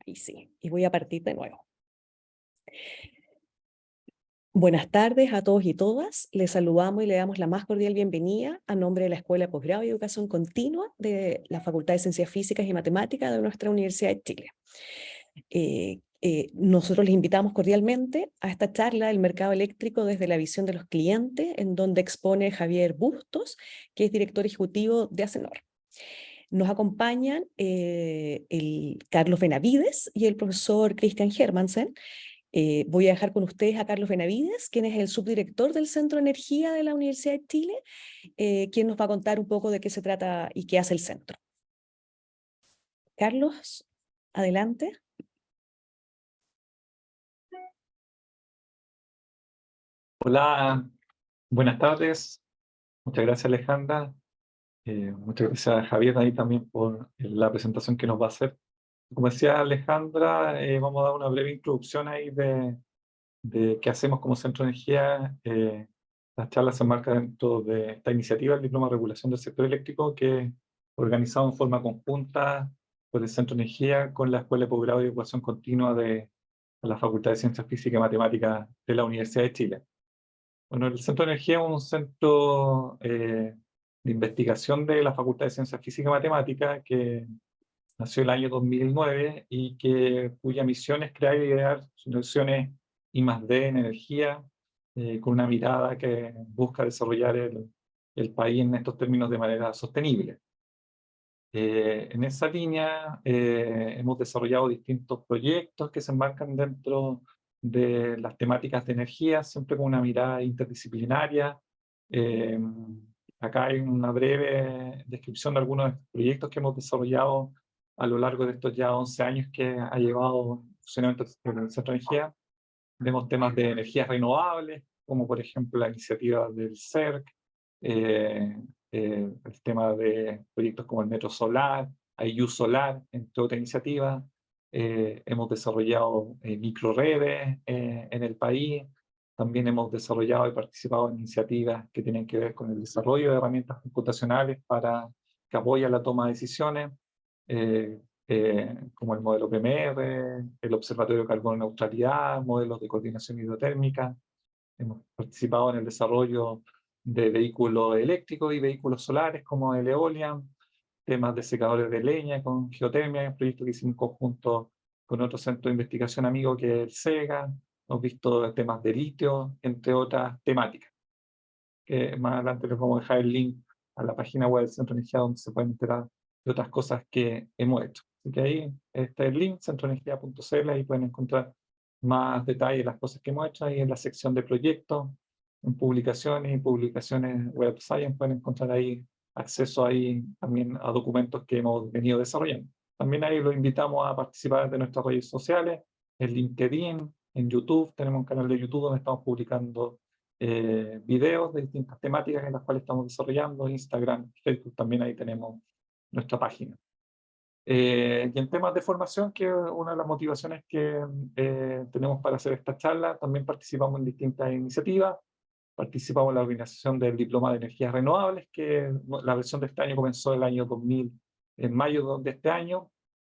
Y sí, y voy a partir de nuevo. Buenas tardes a todos y todas. Les saludamos y le damos la más cordial bienvenida a nombre de la Escuela de Posgrado y Educación Continua de la Facultad de Ciencias Físicas y Matemáticas de nuestra Universidad de Chile. Nosotros les invitamos cordialmente a esta charla del mercado eléctrico desde la visión de los clientes, en donde expone Javier Bustos, que es director ejecutivo de ACENOR. Nos acompañan el Carlos Benavides y el profesor Christian Hermansen. Voy a dejar con ustedes a Carlos Benavides, quien es el subdirector del Centro de Energía de la Universidad de Chile, quien nos va a contar un poco de qué se trata y qué hace el centro. Carlos, adelante. Hola, buenas tardes. Muchas gracias, Alejandra. Muchas gracias, Javier, ahí también por la presentación que nos va a hacer. Como decía Alejandra, vamos a dar una breve introducción ahí de qué hacemos como Centro de Energía. La charla se enmarca dentro de esta iniciativa, el Diploma de Regulación del Sector Eléctrico, que es organizado en forma conjunta por el Centro de Energía con la Escuela de Posgrado y Educación Continua de la Facultad de Ciencias Físicas y Matemáticas de la Universidad de Chile. Bueno, el Centro de Energía es un centro de investigación de la Facultad de Ciencias Físicas y Matemáticas que nació el año 2009 y cuya misión es crear y idear soluciones I+D en energía con una mirada que busca desarrollar el país en estos términos de manera sostenible. En esa línea hemos desarrollado distintos proyectos que se enmarcan dentro de las temáticas de energía, siempre con una mirada interdisciplinaria. Eh, Acá hay una breve descripción de algunos proyectos que hemos desarrollado a lo largo de estos ya 11 años que ha llevado el funcionamiento del Centro de Energía. Vemos temas de energías renovables, como por ejemplo la iniciativa del CERC, el tema de proyectos como el Metro Solar, IU Solar, entre otras iniciativas. Hemos desarrollado microredes en el país. También hemos desarrollado y participado en iniciativas que tienen que ver con el desarrollo de herramientas computacionales para que apoyen la toma de decisiones, como el modelo PMR, el Observatorio de Carbono Neutralidad, modelos de coordinación hidrotérmica. Hemos participado en el desarrollo de vehículos eléctricos y vehículos solares como el Eolian, temas de secadores de leña con geotermia, un proyecto que hicimos en conjunto con otro centro de investigación amigo que es el SEGA. Hemos visto temas de litio, entre otras temáticas. Más adelante les vamos a dejar el link a la página web del Centro de Energía donde se pueden enterar de otras cosas que hemos hecho. Así que ahí está el link, centroenergia.cl, ahí pueden encontrar más detalles de las cosas que hemos hecho. Ahí en la sección de proyectos, en publicaciones y publicaciones web science pueden encontrar ahí acceso ahí también a documentos que hemos venido desarrollando. También ahí los invitamos a participar de nuestras redes sociales, en LinkedIn, en YouTube. Tenemos un canal de YouTube donde estamos publicando videos de distintas temáticas en las cuales estamos desarrollando, Instagram, Facebook, también ahí tenemos nuestra página. Y en temas de formación, que es una de las motivaciones que tenemos para hacer esta charla, también participamos en distintas iniciativas. Participamos en la organización del Diploma de Energías Renovables, que la versión de este año comenzó el año 2000, en mayo de este año.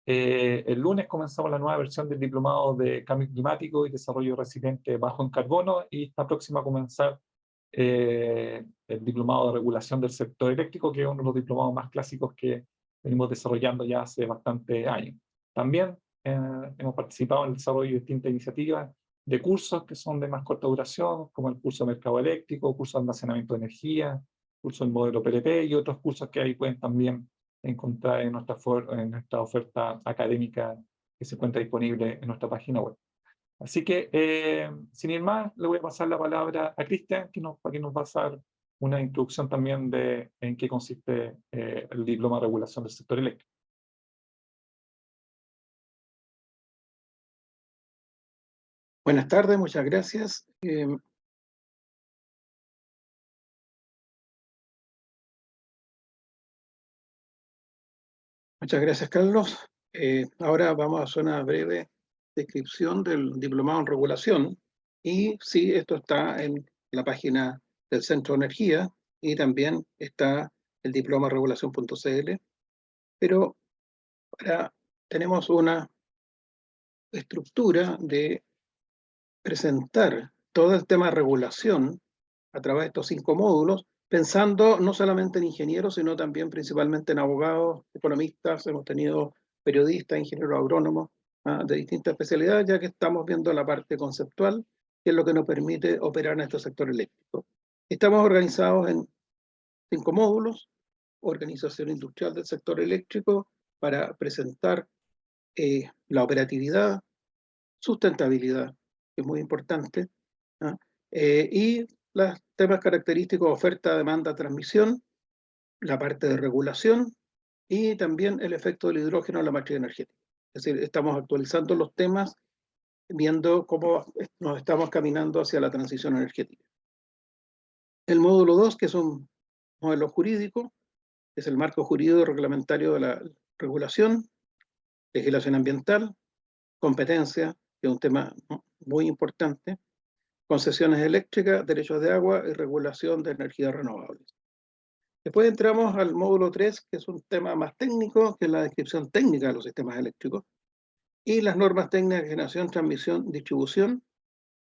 El lunes comenzamos la nueva versión del Diplomado de Cambio Climático y Desarrollo Resiliente Bajo en Carbono, y está próxima a comenzar el Diplomado de Regulación del Sector Eléctrico, que es uno de los diplomados más clásicos que venimos desarrollando ya hace bastantes años. También hemos participado en el desarrollo de distintas iniciativas de cursos que son de más corta duración, como el curso de Mercado Eléctrico, curso de Almacenamiento de Energía, curso del modelo PLP y otros cursos que ahí pueden también encontrar en nuestra oferta académica que se encuentra disponible en nuestra página web. Así que, sin ir más, le voy a pasar la palabra a Cristian, para que nos va a dar una introducción también de en qué consiste el Diploma de Regulación del Sector Eléctrico. Buenas tardes, muchas gracias. Muchas gracias, Carlos. Ahora vamos a hacer una breve descripción del diplomado en regulación. Y sí, esto está en la página del Centro de Energía y también está el diploma regulación.cl. Pero tenemos una estructura de presentar todo el tema de regulación a través de estos 5 módulos, pensando no solamente en ingenieros, sino también principalmente en abogados, economistas, hemos tenido periodistas, ingenieros agrónomos, de distintas especialidades, ya que estamos viendo la parte conceptual, que es lo que nos permite operar en este sector eléctrico. Estamos organizados en 5 módulos: organización industrial del sector eléctrico, para presentar la operatividad, sustentabilidad, que es muy importante, y los temas característicos: oferta, demanda, transmisión, la parte de regulación y también el efecto del hidrógeno en la matriz energética. Es decir, estamos actualizando los temas, viendo cómo nos estamos caminando hacia la transición energética. El módulo 2, que es un modelo jurídico, es el marco jurídico reglamentario de la regulación, legislación ambiental, competencia, que es un tema muy importante, concesiones eléctricas, derechos de agua y regulación de energías renovables. Después entramos al módulo 3, que es un tema más técnico, que es la descripción técnica de los sistemas eléctricos, y las normas técnicas de generación, transmisión, distribución,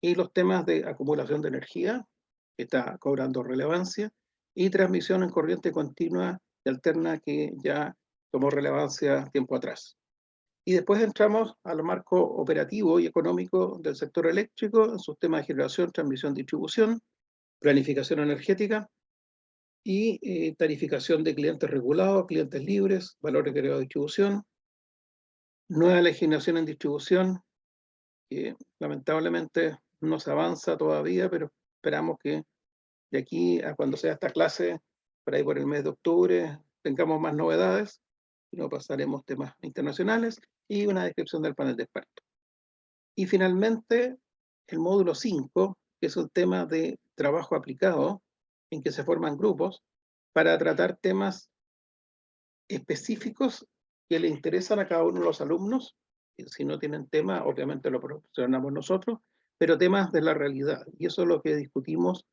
y los temas de acumulación de energía, que está cobrando relevancia, y transmisión en corriente continua y alterna, que ya tomó relevancia tiempo atrás. Y después entramos al marco operativo y económico del sector eléctrico, en sus temas de generación, transmisión, distribución, planificación energética y tarificación de clientes regulados, clientes libres, valor agregado de distribución, nueva legislación en distribución, que lamentablemente no se avanza todavía, pero esperamos que de aquí a cuando sea esta clase, por ahí por el mes de octubre, tengamos más novedades, y no pasaremos temas internacionales y una descripción del panel de expertos. Y finalmente, el módulo 5, que es un tema de trabajo aplicado, en que se forman grupos para tratar temas específicos que le interesan a cada uno de los alumnos. Si no tienen tema, obviamente lo proporcionamos nosotros, pero temas de la realidad. Y eso es lo que discutimos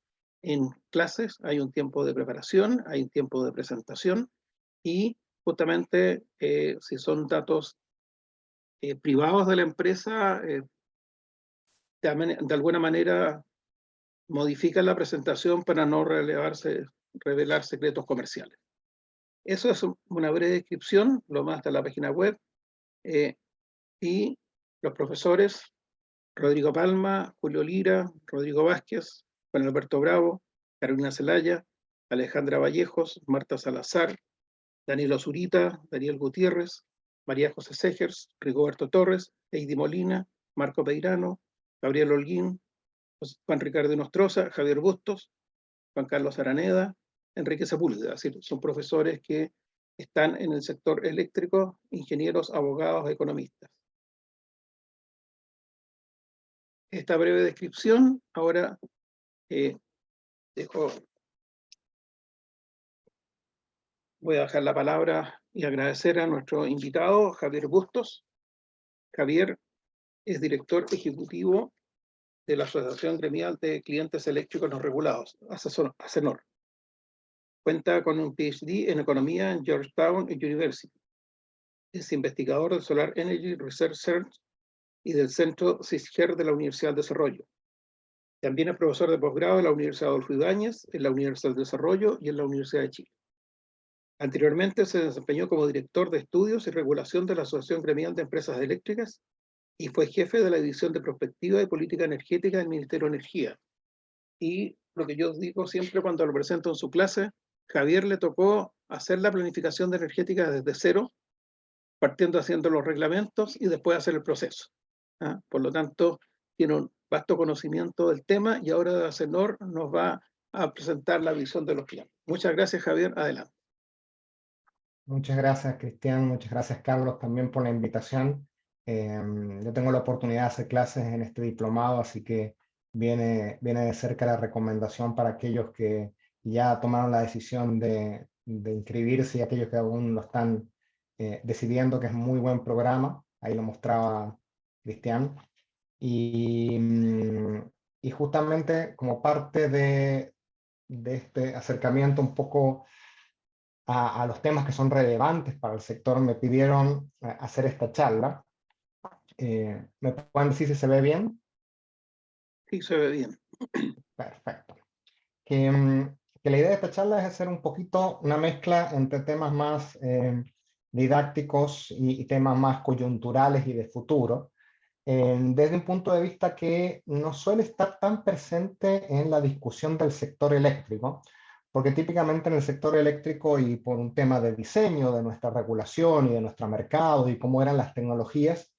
en clases. Hay un tiempo de preparación, hay un tiempo de presentación, y justamente si son datos privados de la empresa, de alguna manera modifican la presentación para no revelar secretos comerciales. Eso es una breve descripción, lo más de la página web. Y los profesores: Rodrigo Palma, Julio Lira, Rodrigo Vázquez, Juan Alberto Bravo, Carolina Zelaya, Alejandra Vallejos, Marta Salazar, Daniel Zurita, Daniel Gutiérrez, María José Segers, Rigoberto Torres, Heidi Molina, Marco Peirano, Gabriel Holguín, Juan Ricardo Nostroza, Javier Bustos, Juan Carlos Araneda, Enrique Sepúlveda. Es decir, son profesores que están en el sector eléctrico, ingenieros, abogados, economistas. Esta breve descripción, ahora voy a dejar la palabra y agradecer a nuestro invitado, Javier Bustos. Javier es director ejecutivo de la Asociación Gremial de Clientes Eléctricos No Regulados, ASENOR. Cuenta con un PhD en Economía en Georgetown University. Es investigador del Solar Energy Research Center y del Centro CISGER de la Universidad del Desarrollo. También es profesor de posgrado en la Universidad Adolfo Ibáñez, en la Universidad del Desarrollo y en la Universidad de Chile. Anteriormente se desempeñó como director de estudios y regulación de la Asociación Gremial de Empresas Eléctricas y fue jefe de la División de Prospectiva y Política Energética del Ministerio de Energía. Y lo que yo digo siempre cuando lo presento en su clase: Javier le tocó hacer la planificación energética desde cero, partiendo haciendo los reglamentos y después hacer el proceso. Por lo tanto, tiene un vasto conocimiento del tema, y ahora ASENOR nos va a presentar la visión de los clientes. Muchas gracias, Javier. Adelante. Muchas gracias, Cristian. Muchas gracias, Carlos, también por la invitación. Yo tengo la oportunidad de hacer clases en este diplomado, así que viene de cerca la recomendación para aquellos que ya tomaron la decisión de inscribirse y aquellos que aún lo están decidiendo, que es un muy buen programa. Ahí lo mostraba Cristian. Y justamente como parte de este acercamiento un poco a los temas que son relevantes para el sector, me pidieron hacer esta charla. ¿Me pueden decir si se ve bien? Sí, se ve bien. Perfecto. Que la idea de esta charla es hacer un poquito una mezcla entre temas más didácticos y temas más coyunturales y de futuro, desde un punto de vista que no suele estar tan presente en la discusión del sector eléctrico, porque típicamente en el sector eléctrico y por un tema de diseño de nuestra regulación y de nuestro mercado y cómo eran las tecnologías,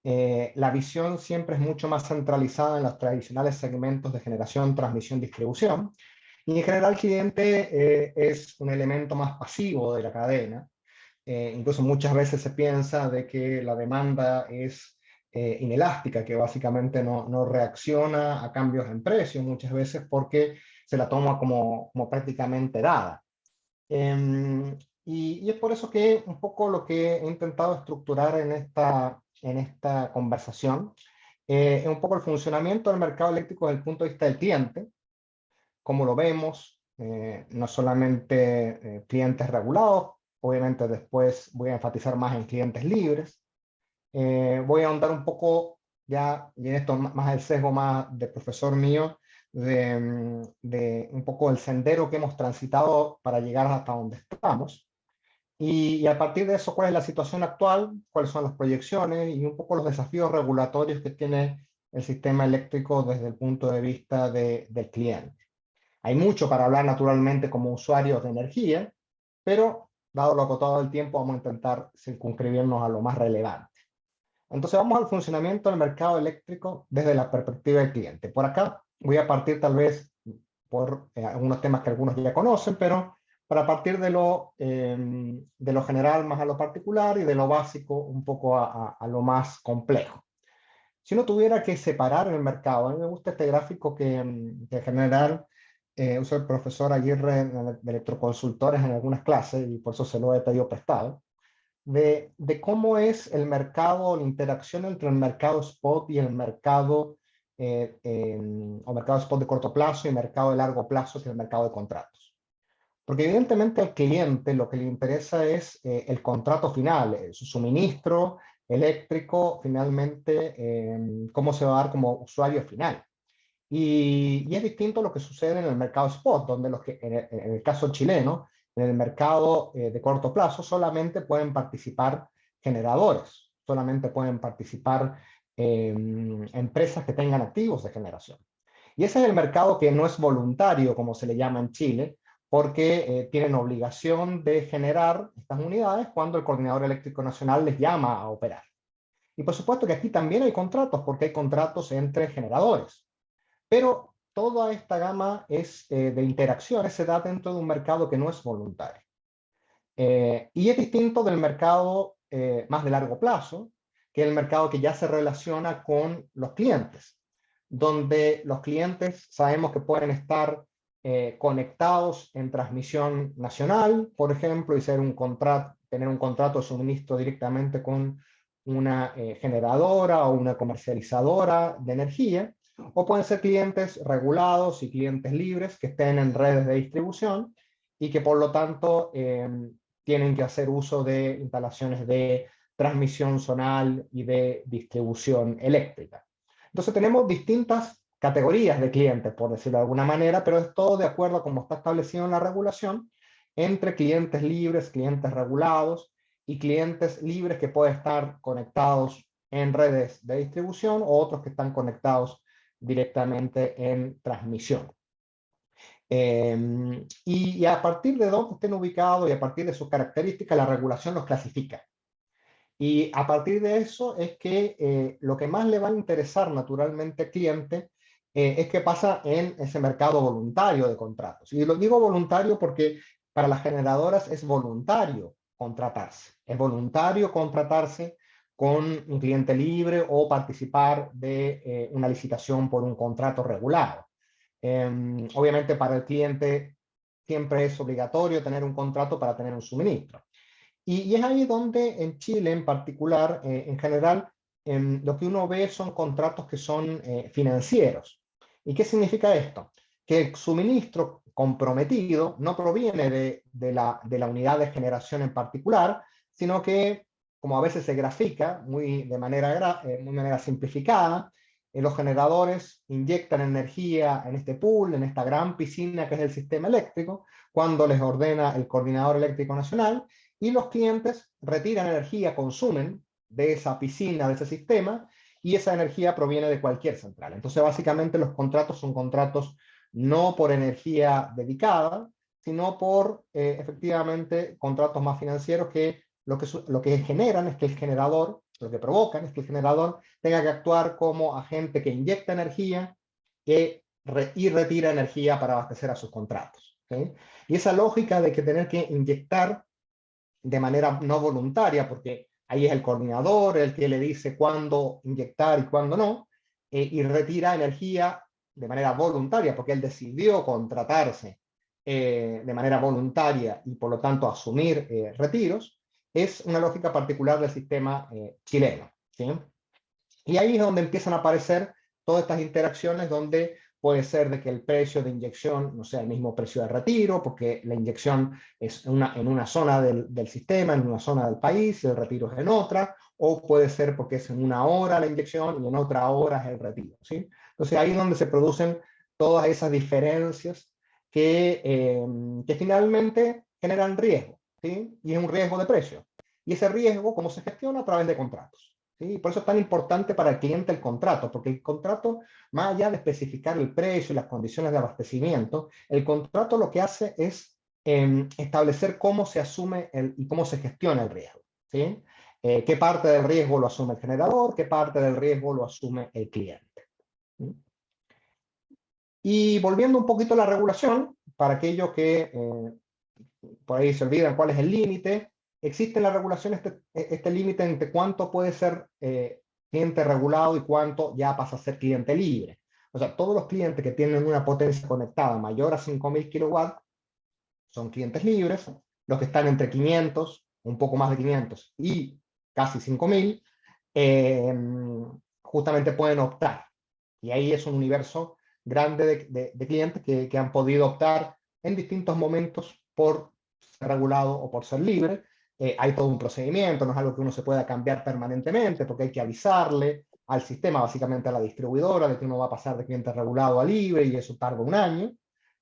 la visión siempre es mucho más centralizada en los tradicionales segmentos de generación, transmisión, distribución, y en general el cliente es un elemento más pasivo de la cadena. Incluso muchas veces se piensa de que la demanda es inelástica, que básicamente no reacciona a cambios en precio muchas veces porque se la toma como prácticamente dada. Y es por eso que un poco lo que he intentado estructurar en esta conversación es un poco el funcionamiento del mercado eléctrico desde el punto de vista del cliente, cómo lo vemos, no solamente clientes regulados, obviamente después voy a enfatizar más en clientes libres. Voy a ahondar un poco ya, y en esto más el sesgo más de profesor mío, de un poco el sendero que hemos transitado para llegar hasta donde estamos. Y a partir de eso, ¿cuál es la situación actual? ¿Cuáles son las proyecciones? Y un poco los desafíos regulatorios que tiene el sistema eléctrico desde el punto de vista del cliente. Hay mucho para hablar naturalmente como usuarios de energía, pero dado lo acotado del tiempo, vamos a intentar circunscribirnos a lo más relevante. Entonces vamos al funcionamiento del mercado eléctrico desde la perspectiva del cliente. Por acá voy a partir tal vez por algunos temas que algunos ya conocen, pero para partir de lo general más a lo particular y de lo básico un poco a lo más complejo. Si uno tuviera que separar el mercado, a mí me gusta este gráfico que en general usa el profesor Aguirre de electroconsultores en algunas clases y por eso se lo he pedido prestado, de cómo es el mercado, la interacción entre el mercado spot y el mercado, o mercado spot de corto plazo y mercado de largo plazo, que es el mercado de contratos. Porque evidentemente al cliente lo que le interesa es el contrato final, su suministro eléctrico, finalmente, cómo se va a dar como usuario final. Y es distinto a lo que sucede en el mercado spot, donde en el caso chileno, en el mercado de corto plazo, solamente pueden participar generadores, solamente pueden participar empresas que tengan activos de generación. Y ese es el mercado que no es voluntario, como se le llama en Chile, porque tienen obligación de generar estas unidades cuando el Coordinador Eléctrico Nacional les llama a operar. Y por supuesto que aquí también hay contratos, porque hay contratos entre generadores. Pero toda esta gama de interacciones se da dentro de un mercado que no es voluntario. Y es distinto del mercado más de largo plazo, que es el mercado que ya se relaciona con los clientes, donde los clientes sabemos que pueden estar conectados en transmisión nacional, por ejemplo, y tener un contrato de suministro directamente con una generadora o una comercializadora de energía, o pueden ser clientes regulados y clientes libres que estén en redes de distribución y que por lo tanto tienen que hacer uso de instalaciones de transmisión zonal y de distribución eléctrica. Entonces tenemos distintas categorías de clientes, por decirlo de alguna manera, pero es todo de acuerdo a cómo está establecido en la regulación, entre clientes libres, clientes regulados y clientes libres que pueden estar conectados en redes de distribución o otros que están conectados directamente en transmisión. Y a partir de dónde estén ubicados y a partir de sus características, la regulación los clasifica. Y a partir de eso es que lo que más le va a interesar naturalmente al cliente es qué pasa en ese mercado voluntario de contratos. Y lo digo voluntario porque para las generadoras es voluntario contratarse. Es voluntario contratarse con un cliente libre o participar de una licitación por un contrato regulado. Obviamente para el cliente siempre es obligatorio tener un contrato para tener un suministro. Y es ahí donde en Chile en particular, en general, lo que uno ve son contratos que son financieros. ¿Y qué significa esto? Que el suministro comprometido no proviene de la unidad de generación en particular, sino que como a veces se grafica de manera simplificada, los generadores inyectan energía en este pool, en esta gran piscina que es el sistema eléctrico, cuando les ordena el Coordinador Eléctrico Nacional, y los clientes retiran energía, consumen de esa piscina, de ese sistema, y esa energía proviene de cualquier central. Entonces, básicamente, los contratos son contratos no por energía dedicada, sino por, efectivamente, contratos más financieros que lo que generan es que el generador, lo que provocan es que el generador tenga que actuar como agente que inyecta energía y retira energía para abastecer a sus contratos. ¿Okay? Y esa lógica de que tener que inyectar de manera no voluntaria, porque ahí es el coordinador el que le dice cuándo inyectar y cuándo no, y retira energía de manera voluntaria, porque él decidió contratarse de manera voluntaria y por lo tanto asumir retiros, es una lógica particular del sistema chileno. ¿Sí? Y ahí es donde empiezan a aparecer todas estas interacciones donde puede ser de que el precio de inyección no sea el mismo precio de retiro, porque la inyección es en una zona del sistema, en una zona del país, y el retiro es en otra, o puede ser porque es en una hora la inyección y en otra hora es el retiro. ¿Sí? Entonces ahí es donde se producen todas esas diferencias que finalmente generan riesgo, ¿sí? Y es un riesgo de precio. Y ese riesgo, ¿cómo se gestiona? A través de contratos. ¿Sí? Por eso es tan importante para el cliente el contrato, porque el contrato, más allá de especificar el precio y las condiciones de abastecimiento, el contrato lo que hace es establecer cómo se asume y cómo se gestiona el riesgo. ¿Sí? Qué parte del riesgo lo asume el generador, qué parte del riesgo lo asume el cliente. ¿Sí? Y volviendo un poquito a la regulación, para aquellos que por ahí se olvidan cuál es el límite, existe en la regulación este límite entre cuánto puede ser cliente regulado y cuánto ya pasa a ser cliente libre. O sea, todos los clientes que tienen una potencia conectada mayor a 5.000 kilowatts son clientes libres. Los que están entre 500, un poco más de 500 y casi 5.000, justamente pueden optar. Y ahí es un universo grande de clientes que han podido optar en distintos momentos por ser regulado o por ser libre. Hay todo un procedimiento, no es algo que uno se pueda cambiar permanentemente, porque hay que avisarle al sistema, básicamente a la distribuidora, de que uno va a pasar de cliente regulado a libre, y eso tarda un año.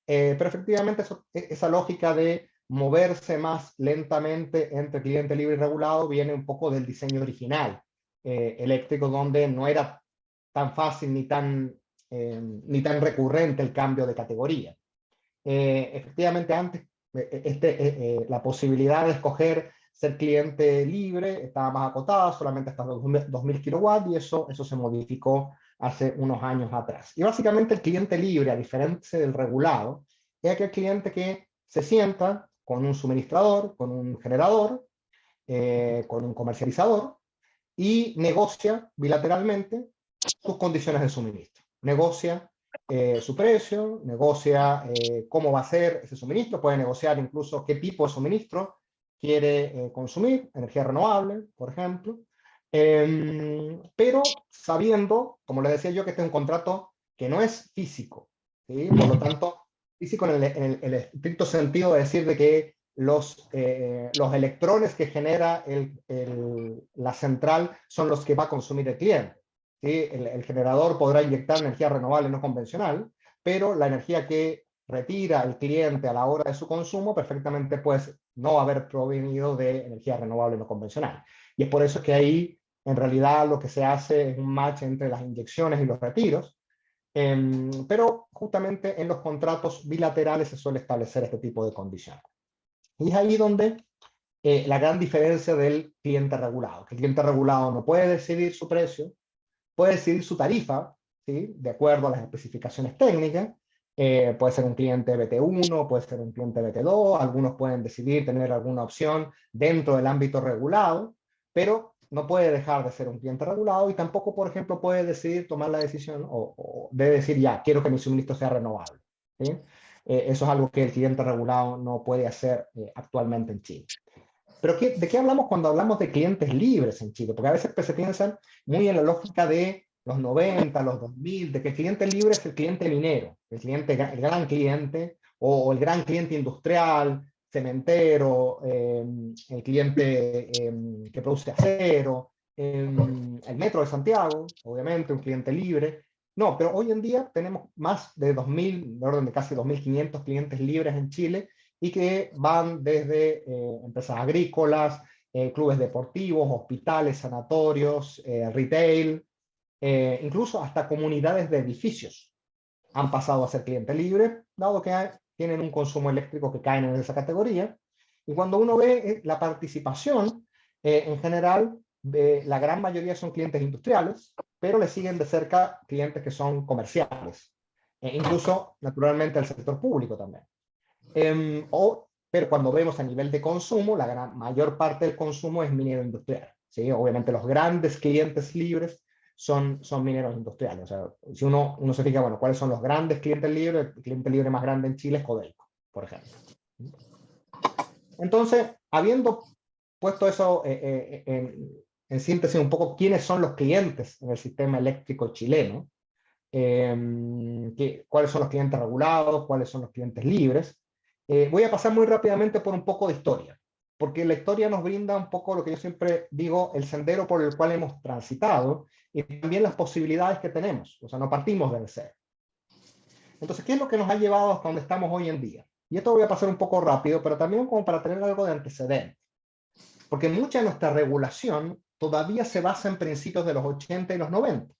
Pero efectivamente esa lógica de moverse más lentamente entre cliente libre y regulado viene un poco del diseño original eléctrico, donde no era tan fácil ni tan recurrente el cambio de categoría. Efectivamente, antes la posibilidad de escoger ser cliente libre estaba más acotada, solamente hasta los 2.000 kilowatts, y eso se modificó hace unos años atrás. Y básicamente el cliente libre, a diferencia del regulado, es aquel cliente que se sienta con un suministrador, con un generador, con un comercializador, y negocia bilateralmente sus condiciones de suministro. Negocia su precio, negocia cómo va a ser ese suministro, puede negociar incluso qué tipo de suministro quiere consumir, energía renovable, por ejemplo, pero sabiendo, como les decía yo, que este es un contrato que no es físico, ¿sí? Por lo tanto, físico en el estricto sentido de decir de que los electrones que genera la central son los que va a consumir el cliente. ¿Sí? El generador podrá inyectar energía renovable no convencional, pero la energía que retira el cliente a la hora de su consumo perfectamente puede no haber provenido de energía renovable no convencional. Y es por eso que ahí en realidad lo que se hace es un match entre las inyecciones y los retiros, pero justamente en los contratos bilaterales se suele establecer este tipo de condiciones. Y es ahí donde la gran diferencia del cliente regulado, que el cliente regulado no puede decidir su precio, puede decidir su tarifa, ¿sí? De acuerdo a las especificaciones técnicas. Puede ser un cliente BT1, puede ser un cliente BT2, algunos pueden decidir tener alguna opción dentro del ámbito regulado, pero no puede dejar de ser un cliente regulado, y tampoco, por ejemplo, puede decidir tomar la decisión o de decir, ya, quiero que mi suministro sea renovable. ¿Sí? Eso es algo que el cliente regulado no puede hacer actualmente en Chile. Pero ¿de qué hablamos cuando hablamos de clientes libres en Chile? Porque a veces se piensan muy en la lógica de los 90, los 2000, de que el cliente libre es el cliente minero, el gran cliente o el gran cliente industrial, cementero, el cliente que produce acero, el Metro de Santiago, obviamente, un cliente libre. No, pero hoy en día tenemos más de 2.000, de orden de casi 2.500 clientes libres en Chile, y que van desde empresas agrícolas, clubes deportivos, hospitales, sanatorios, retail, incluso hasta comunidades de edificios han pasado a ser cliente libre, dado que tienen un consumo eléctrico que caen en esa categoría. Y cuando uno ve la participación, en general, la gran mayoría son clientes industriales, pero le siguen de cerca clientes que son comerciales, incluso, naturalmente, el sector público también. Pero cuando vemos a nivel de consumo, la mayor parte del consumo es minero industrial, ¿sí? Obviamente los grandes clientes libres son mineros industriales. O sea, si uno se fija, bueno, ¿cuáles son los grandes clientes libres? El cliente libre más grande en Chile es Codelco, por ejemplo. Entonces, habiendo puesto eso en síntesis un poco, ¿quiénes son los clientes en el sistema eléctrico chileno? ¿Cuáles son los clientes regulados? ¿Cuáles son los clientes libres? Voy a pasar muy rápidamente por un poco de historia, porque la historia nos brinda un poco lo que yo siempre digo, el sendero por el cual hemos transitado y también las posibilidades que tenemos. O sea, no partimos del cero. Entonces, ¿qué es lo que nos ha llevado hasta donde estamos hoy en día? Y esto voy a pasar un poco rápido, pero también como para tener algo de antecedente. Porque mucha de nuestra regulación todavía se basa en principios de los 80 y los 90.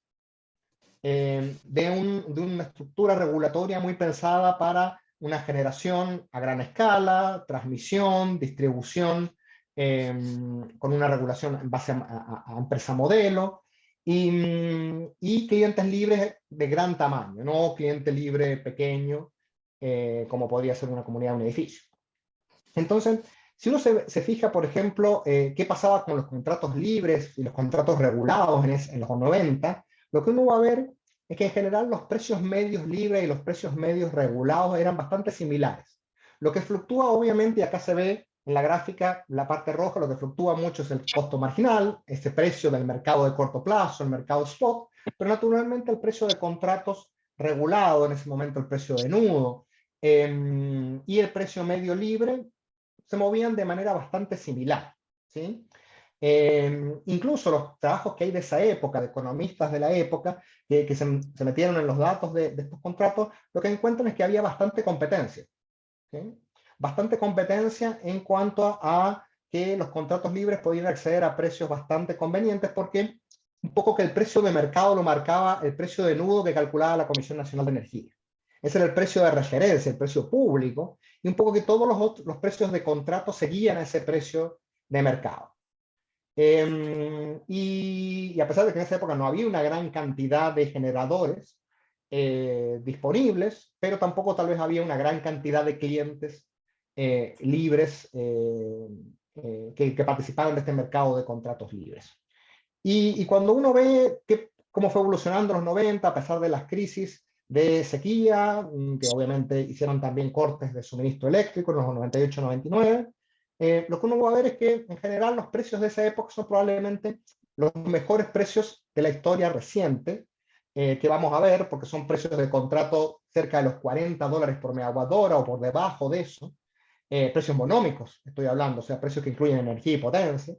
De una estructura regulatoria muy pensada para una generación a gran escala, transmisión, distribución, con una regulación en base a empresa modelo, y clientes libres de gran tamaño, no cliente libre pequeño, como podría ser una comunidad o un edificio. Entonces, si uno se fija, por ejemplo, qué pasaba con los contratos libres y los contratos regulados en los 90, lo que uno va a ver es que en general los precios medios libres y los precios medios regulados eran bastante similares. Lo que fluctúa, obviamente, y acá se ve en la gráfica, la parte roja, lo que fluctúa mucho es el costo marginal, ese precio del mercado de corto plazo, el mercado spot, pero naturalmente el precio de contratos regulado, en ese momento el precio de nudo, y el precio medio libre, se movían de manera bastante similar, ¿sí? Incluso los trabajos que hay de esa época, de economistas de la época, que se metieron en los datos de estos contratos, lo que encuentran es que había bastante competencia, ¿sí? Bastante competencia en cuanto a que los contratos libres podían acceder a precios bastante convenientes, porque un poco que el precio de mercado lo marcaba el precio de nudo que calculaba la Comisión Nacional de Energía. Ese era el precio de referencia, el precio público, y un poco que todos los precios de contrato seguían a ese precio de mercado. Y a pesar de que en esa época no había una gran cantidad de generadores disponibles, pero tampoco tal vez había una gran cantidad de clientes libres que participaban de este mercado de contratos libres. Y cuando uno ve cómo fue evolucionando los 90, a pesar de las crisis de sequía, que obviamente hicieron también cortes de suministro eléctrico en los 98-99, lo que uno va a ver es que en general los precios de esa época son probablemente los mejores precios de la historia reciente que vamos a ver, porque son precios de contrato cerca de los $40 por megawatt hora o por debajo de eso, precios monómicos estoy hablando, o sea, precios que incluyen energía y potencia,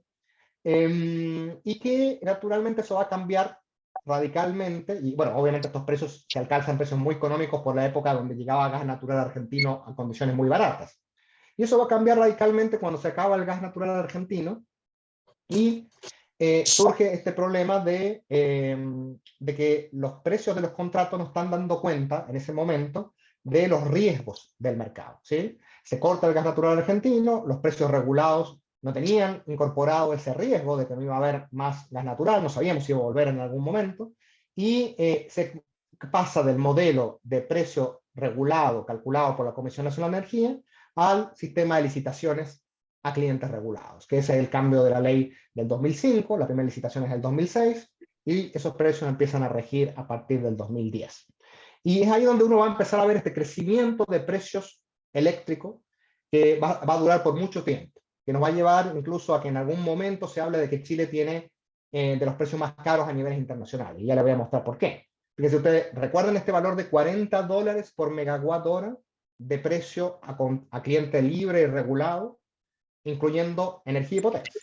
y que naturalmente eso va a cambiar radicalmente, y bueno, obviamente estos precios se alcanzan precios muy económicos por la época donde llegaba gas natural argentino a condiciones muy baratas. Y eso va a cambiar radicalmente cuando se acaba el gas natural argentino y surge este problema de que los precios de los contratos no están dando cuenta en ese momento de los riesgos del mercado, ¿sí? Se corta el gas natural argentino, los precios regulados no tenían incorporado ese riesgo de que no iba a haber más gas natural, no sabíamos si iba a volver en algún momento, y se pasa del modelo de precio regulado, calculado por la Comisión Nacional de Energía, al sistema de licitaciones a clientes regulados, que ese es el cambio de la ley del 2005, la primera licitación es del 2006, y esos precios empiezan a regir a partir del 2010. Y es ahí donde uno va a empezar a ver este crecimiento de precios eléctricos que va a durar por mucho tiempo, que nos va a llevar incluso a que en algún momento se hable de que Chile tiene de los precios más caros a niveles internacionales, y ya les voy a mostrar por qué. Fíjense ustedes, recuerden este valor de $40 por megawatt hora de precio a cliente libre y regulado, incluyendo energía y potencia.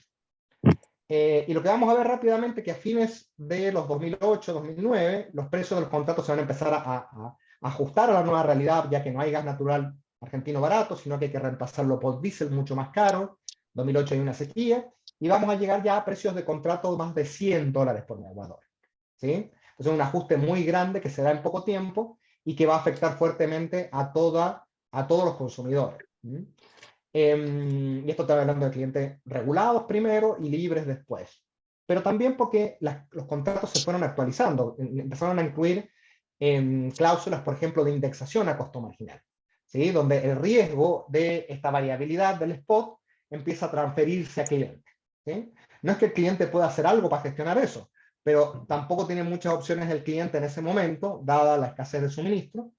Y lo que vamos a ver rápidamente es que a fines de los 2008-2009, los precios de los contratos se van a empezar a ajustar a la nueva realidad, ya que no hay gas natural argentino barato, sino que hay que reemplazarlo por diésel mucho más caro. 2008 hay una sequía, y vamos a llegar ya a precios de contrato de más de $100 por megawatt-hora, ¿sí? Entonces es un ajuste muy grande que se da en poco tiempo y que va a afectar fuertemente a todos los consumidores. Y esto está hablando de clientes regulados primero y libres después. Pero también porque los contratos se fueron actualizando, empezaron a incluir cláusulas, por ejemplo, de indexación a costo marginal, ¿sí? Donde el riesgo de esta variabilidad del spot empieza a transferirse a cliente, ¿sí? No es que el cliente pueda hacer algo para gestionar eso, pero tampoco tiene muchas opciones el cliente en ese momento, dada la escasez de suministro,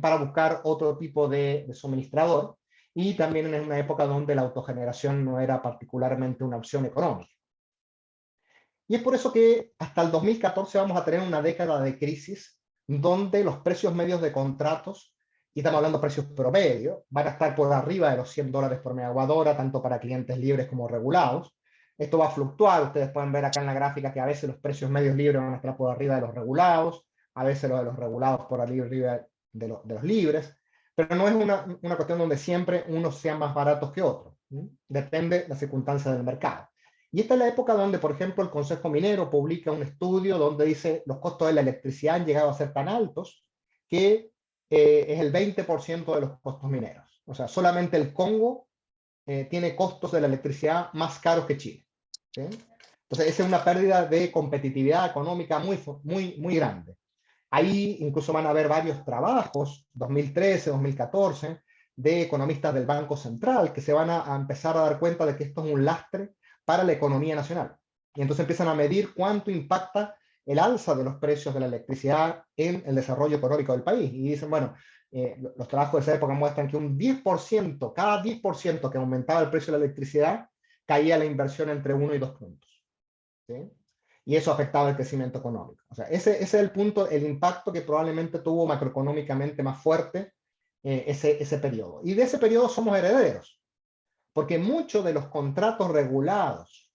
para buscar otro tipo de suministrador. Y también en una época donde la autogeneración no era particularmente una opción económica. Y es por eso que hasta el 2014 vamos a tener una década de crisis donde los precios medios de contratos, y estamos hablando de precios promedio, van a estar por arriba de los $100 por megawatt-hora, tanto para clientes libres como regulados. Esto va a fluctuar, ustedes pueden ver acá en la gráfica que a veces los precios medios libres van a estar por arriba de los regulados, a veces los de los regulados por arriba de los libres. Pero no es una cuestión donde siempre unos sean más baratos que otros. Depende de las circunstancias del mercado. Y esta es la época donde, por ejemplo, el Consejo Minero publica un estudio donde dice los costos de la electricidad han llegado a ser tan altos que es el 20% de los costos mineros. O sea, solamente el Congo tiene costos de la electricidad más caros que Chile, ¿sí? Entonces, esa es una pérdida de competitividad económica muy grande. Ahí incluso van a haber varios trabajos, 2013, 2014, de economistas del Banco Central, que se van a empezar a dar cuenta de que esto es un lastre para la economía nacional. Y entonces empiezan a medir cuánto impacta el alza de los precios de la electricidad en el desarrollo económico del país. Y dicen, bueno, los trabajos de esa época muestran que un 10%, cada 10% que aumentaba el precio de la electricidad, caía la inversión entre 1 y 2 puntos, ¿sí? Y eso afectaba el crecimiento económico. O sea, ese es el punto, el impacto que probablemente tuvo macroeconómicamente más fuerte ese periodo. Y de ese periodo somos herederos, porque muchos de los contratos regulados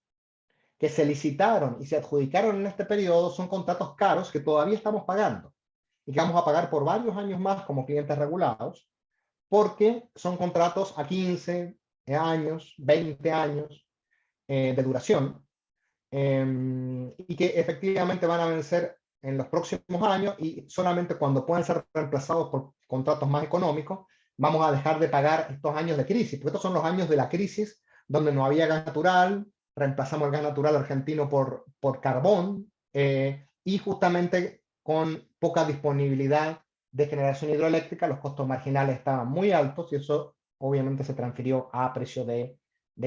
que se licitaron y se adjudicaron en este periodo son contratos caros que todavía estamos pagando y que vamos a pagar por varios años más como clientes regulados, porque son contratos a 15 años, 20 años de duración, y que efectivamente van a vencer en los próximos años, y solamente cuando puedan ser reemplazados por contratos más económicos vamos a dejar de pagar estos años de crisis, porque estos son los años de la crisis donde no había gas natural, reemplazamos el gas natural argentino por carbón, y justamente con poca disponibilidad de generación hidroeléctrica, los costos marginales estaban muy altos y eso obviamente se transfirió a precio de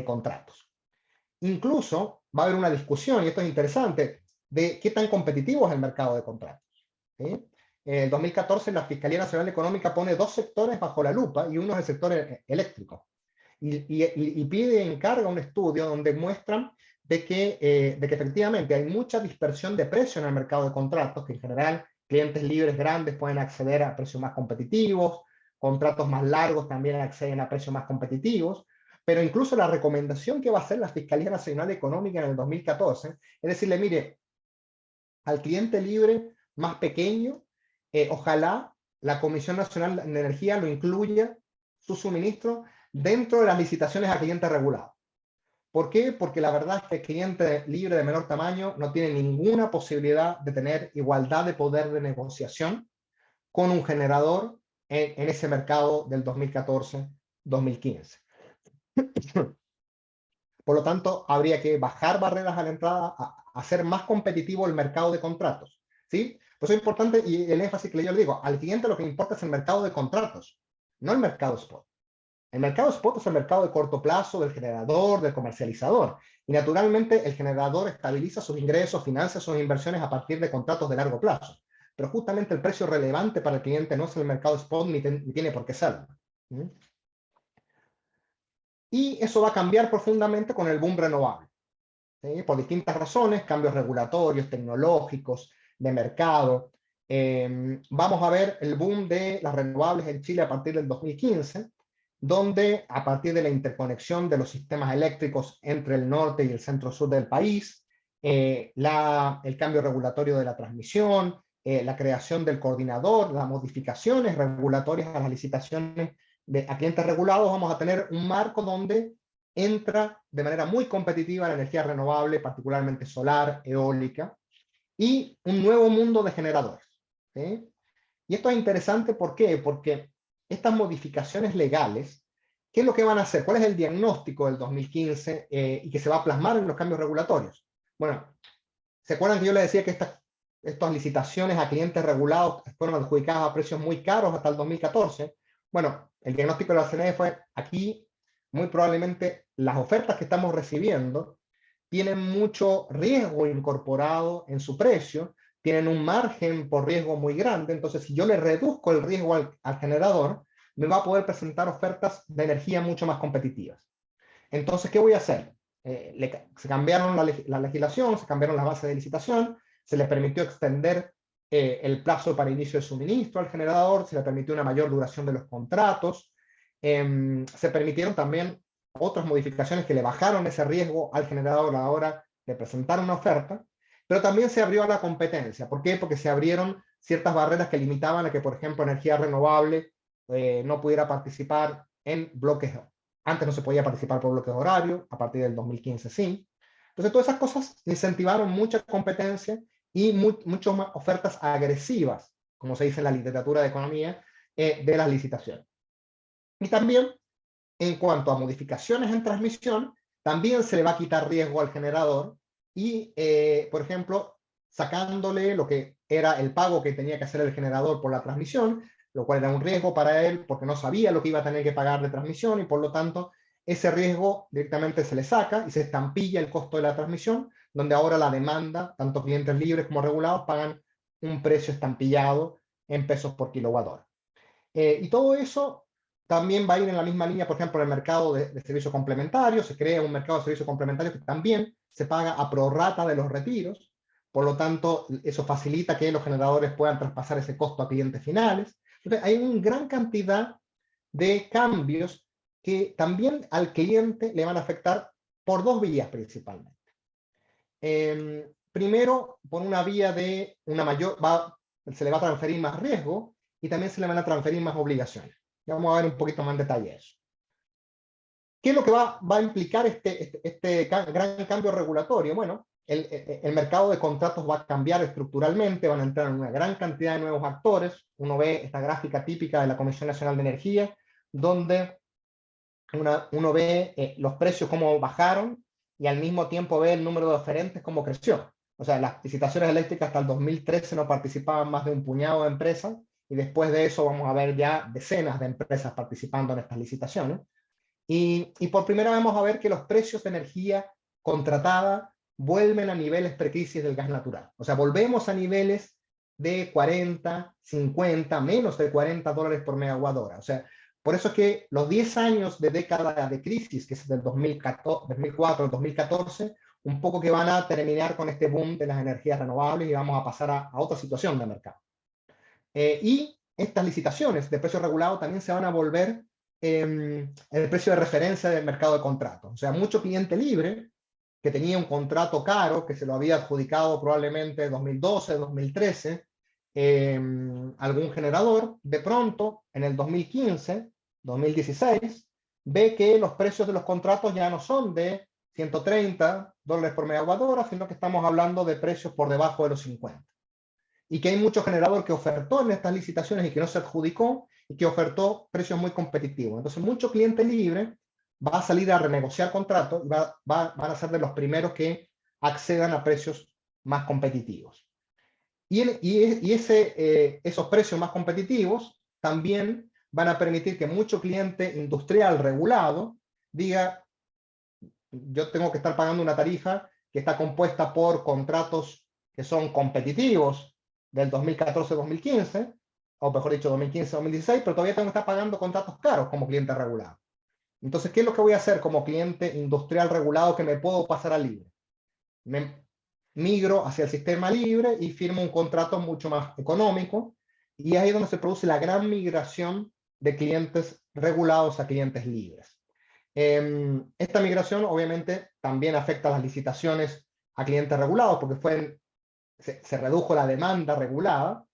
contratos. Incluso va a haber una discusión, y esto es interesante, de qué tan competitivo es el mercado de contratos, ¿sí? En el 2014 la Fiscalía Nacional Económica pone 2 sectores bajo la lupa, y uno es el sector eléctrico. Y pide y encarga un estudio donde muestran de que efectivamente hay mucha dispersión de precio en el mercado de contratos, que en general clientes libres grandes pueden acceder a precios más competitivos, contratos más largos también acceden a precios más competitivos, pero incluso la recomendación que va a hacer la Fiscalía Nacional Económica en el 2014 es decirle, mire, al cliente libre más pequeño, ojalá la Comisión Nacional de Energía lo incluya, su suministro, dentro de las licitaciones a clientes regulados. ¿Por qué? Porque la verdad es que el cliente libre de menor tamaño no tiene ninguna posibilidad de tener igualdad de poder de negociación con un generador en ese mercado del 2014-2015. Por lo tanto, habría que bajar barreras a la entrada, a hacer más competitivo el mercado de contratos, ¿sí? Pues es importante, y el énfasis que yo le digo, al cliente lo que le importa es el mercado de contratos, no el mercado spot. El mercado spot es el mercado de corto plazo del generador, del comercializador. Y naturalmente el generador estabiliza sus ingresos, financia sus inversiones a partir de contratos de largo plazo. Pero justamente el precio relevante para el cliente no es el mercado spot ni tiene por qué serlo. Y eso va a cambiar profundamente con el boom renovable, ¿sí? Por distintas razones, cambios regulatorios, tecnológicos, de mercado. vamos a ver el boom de las renovables en Chile a partir del 2015, donde a partir de la interconexión de los sistemas eléctricos entre el norte y el centro-sur del país, el cambio regulatorio de la transmisión, la creación del coordinador, las modificaciones regulatorias a las licitaciones a clientes regulados, vamos a tener un marco donde entra de manera muy competitiva la energía renovable, particularmente solar, eólica, y un nuevo mundo de generadores. ¿Sí? Y esto es interesante, ¿por qué? Porque estas modificaciones legales, ¿qué es lo que van a hacer? ¿Cuál es el diagnóstico del 2015 y que se va a plasmar en los cambios regulatorios? Bueno, ¿se acuerdan que yo les decía que estas licitaciones a clientes regulados fueron adjudicadas a precios muy caros hasta el 2014? Bueno, el diagnóstico de la CNE fue aquí, muy probablemente las ofertas que estamos recibiendo tienen mucho riesgo incorporado en su precio, tienen un margen por riesgo muy grande, entonces si yo le reduzco el riesgo al generador, me va a poder presentar ofertas de energía mucho más competitivas. Entonces, ¿qué voy a hacer? Se cambiaron la legislación, se cambiaron las bases de licitación, se le permitió extender el plazo para inicio de suministro al generador, se le permitió una mayor duración de los contratos, se permitieron también otras modificaciones que le bajaron ese riesgo al generador a la hora de presentar una oferta, pero también se abrió a la competencia. ¿Por qué? Porque se abrieron ciertas barreras que limitaban a que, por ejemplo, energía renovable no pudiera participar en bloques. Antes no se podía participar por bloques horarios, a partir del 2015 sí. Entonces todas esas cosas incentivaron mucha competencia y muchas más ofertas agresivas, como se dice en la literatura de economía, de las licitaciones. Y también, en cuanto a modificaciones en transmisión, también se le va a quitar riesgo al generador y, por ejemplo, sacándole lo que era el pago que tenía que hacer el generador por la transmisión, lo cual era un riesgo para él porque no sabía lo que iba a tener que pagar de transmisión y por lo tanto ese riesgo directamente se le saca y se estampilla el costo de la transmisión, donde ahora la demanda, tanto clientes libres como regulados, pagan un precio estampillado en pesos por kilowatt hora. Y todo eso también va a ir en la misma línea, por ejemplo, en el mercado de servicios complementarios. Se crea un mercado de servicios complementarios que también se paga a prorrata de los retiros. Por lo tanto, eso facilita que los generadores puedan traspasar ese costo a clientes finales. Entonces, hay una gran cantidad de cambios que también al cliente le van a afectar por dos vías principalmente. Primero, por una vía de una mayor, se le va a transferir más riesgo y también se le van a transferir más obligaciones. Ya vamos a ver un poquito más en detalle eso. ¿Qué es lo que va a implicar este gran cambio regulatorio? Bueno, el mercado de contratos va a cambiar estructuralmente, van a entrar en una gran cantidad de nuevos actores. Uno ve esta gráfica típica de la Comisión Nacional de Energía, donde uno ve los precios cómo bajaron y al mismo tiempo ve el número de oferentes cómo creció. O sea, las licitaciones eléctricas hasta el 2013 no participaban más de un puñado de empresas y después de eso vamos a ver ya decenas de empresas participando en estas licitaciones. Y por primera vez vamos a ver que los precios de energía contratada vuelven a niveles precrisis del gas natural. O sea, volvemos a niveles de 40, 50, menos de 40 dólares por megawatt hora. O sea, por eso es que los 10 años de década de crisis, que es del 2004 al 2014, un poco que van a terminar con este boom de las energías renovables y vamos a pasar a otra situación de mercado. Y estas licitaciones de precio regulado también se van a volver el precio de referencia del mercado de contratos. O sea, mucho cliente libre que tenía un contrato caro, que se lo había adjudicado probablemente en 2012, 2013, algún generador, de pronto, en el 2015, 2016, ve que los precios de los contratos ya no son de 130 dólares por megawatt hora, sino que estamos hablando de precios por debajo de los 50. Y que hay mucho generador que ofertó en estas licitaciones y que no se adjudicó y que ofertó precios muy competitivos. Entonces, mucho cliente libre va a salir a renegociar contratos y van a ser de los primeros que accedan a precios más competitivos. Y esos precios más competitivos también van a permitir que mucho cliente industrial regulado diga, yo tengo que estar pagando una tarifa que está compuesta por contratos que son competitivos del 2014-2015, o mejor dicho 2015-2016, pero todavía tengo que estar pagando contratos caros como cliente regulado. Entonces, ¿qué es lo que voy a hacer como cliente industrial regulado que me puedo pasar a libre? migro hacia el sistema libre y firmo un contrato mucho más económico, y ahí es donde se produce la gran migración de clientes regulados a clientes libres. Esta migración obviamente también afecta a las licitaciones a clientes regulados, porque se redujo la demanda regulada,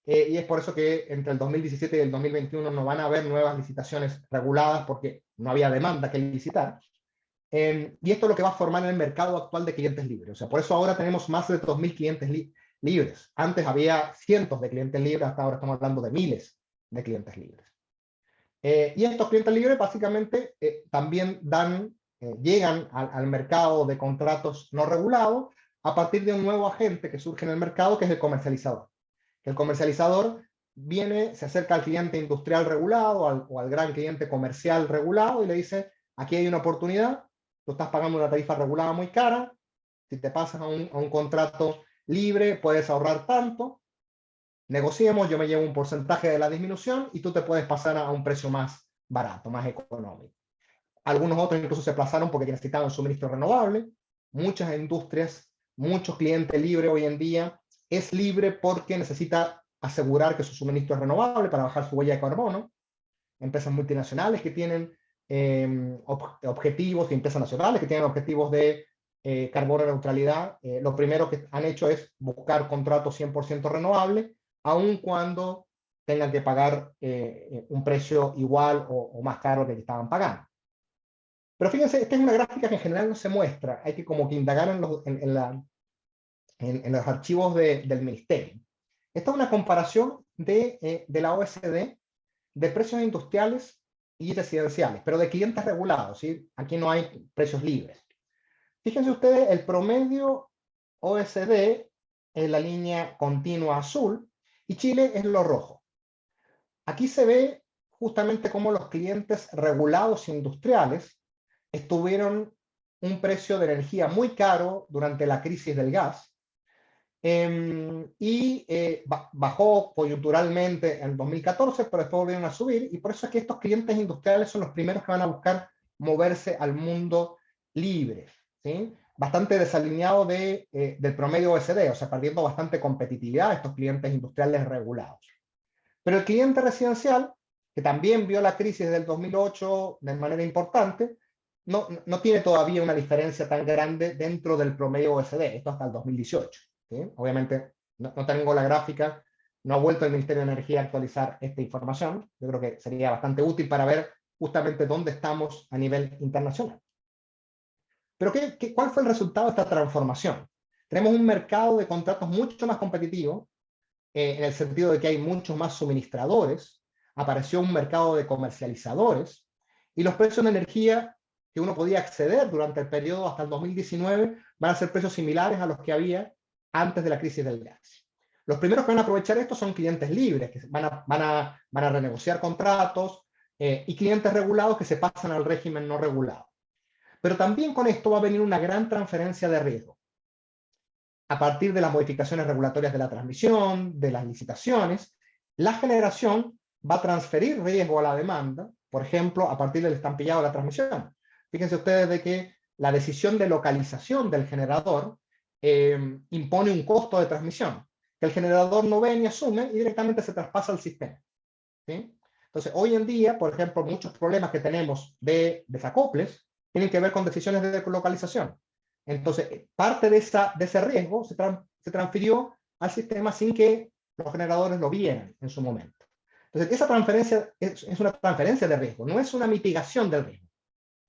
y es por eso que entre el 2017 y el 2021 no van a haber nuevas licitaciones reguladas porque no había demanda que licitar. Y esto es lo que va a formar el mercado actual de clientes libres. O sea, por eso ahora tenemos más de 2.000 clientes libres. Antes había cientos de clientes libres, hasta ahora estamos hablando de miles de clientes libres. Y estos clientes libres básicamente también llegan al mercado de contratos no regulados a partir de un nuevo agente que surge en el mercado, que es el comercializador. El comercializador se acerca al cliente industrial regulado o al gran cliente comercial regulado y le dice, aquí hay una oportunidad, tú estás pagando una tarifa regulada muy cara, si te pasas a un contrato libre puedes ahorrar tanto, negociemos, yo me llevo un porcentaje de la disminución y tú te puedes pasar a un precio más barato, más económico. Algunos otros incluso se aplazaron porque necesitaban suministro renovable. Muchas industrias, muchos clientes libres hoy en día es libre porque necesita asegurar que su suministro es renovable para bajar su huella de carbono. Empresas multinacionales que tienen objetivos, y empresas nacionales que tienen objetivos de carbono neutralidad, lo primero que han hecho es buscar contratos 100% renovables, aun cuando tengan que pagar un precio igual o más caro que estaban pagando. Pero fíjense, esta es una gráfica que en general no se muestra, hay que como que indagar en los archivos del ministerio. Esta es una comparación de la OECD de precios industriales y residenciales, pero de clientes regulados, ¿sí? Aquí no hay precios libres. Fíjense ustedes, el promedio OECD es la línea continua azul y Chile es lo rojo. Aquí se ve justamente cómo los clientes regulados industriales tuvieron un precio de energía muy caro durante la crisis del gas, y bajó coyunturalmente en 2014, pero después volvieron a subir, y por eso es que estos clientes industriales son los primeros que van a buscar moverse al mundo libre, ¿sí? Bastante desalineado del promedio OECD, o sea, perdiendo bastante competitividad estos clientes industriales regulados. Pero el cliente residencial, que también vio la crisis del 2008 de manera importante, no tiene todavía una diferencia tan grande dentro del promedio OECD, esto hasta el 2018. ¿Sí? Obviamente no tengo la gráfica, no ha vuelto el Ministerio de Energía a actualizar esta información. Yo creo que sería bastante útil para ver justamente dónde estamos a nivel internacional. Pero ¿cuál fue el resultado de esta transformación? Tenemos un mercado de contratos mucho más competitivo, en el sentido de que hay muchos más suministradores, apareció un mercado de comercializadores, y los precios de energía que uno podía acceder durante el periodo hasta el 2019 van a ser precios similares a los que había antes de la crisis del gas. Los primeros que van a aprovechar esto son clientes libres, que van a renegociar contratos, y clientes regulados que se pasan al régimen no regulado. Pero también con esto va a venir una gran transferencia de riesgo. A partir de las modificaciones regulatorias de la transmisión, de las licitaciones, la generación va a transferir riesgo a la demanda, por ejemplo, a partir del estampillado de la transmisión. Fíjense ustedes de que la decisión de localización del generador impone un costo de transmisión, que el generador no ve ni asume y directamente se traspasa al sistema. ¿Sí? Entonces, hoy en día, por ejemplo, muchos problemas que tenemos de desacoples tienen que ver con decisiones de localización. Entonces, parte de ese riesgo se transfirió al sistema sin que los generadores lo vieran en su momento. Entonces, esa transferencia es una transferencia de riesgo, no es una mitigación del riesgo.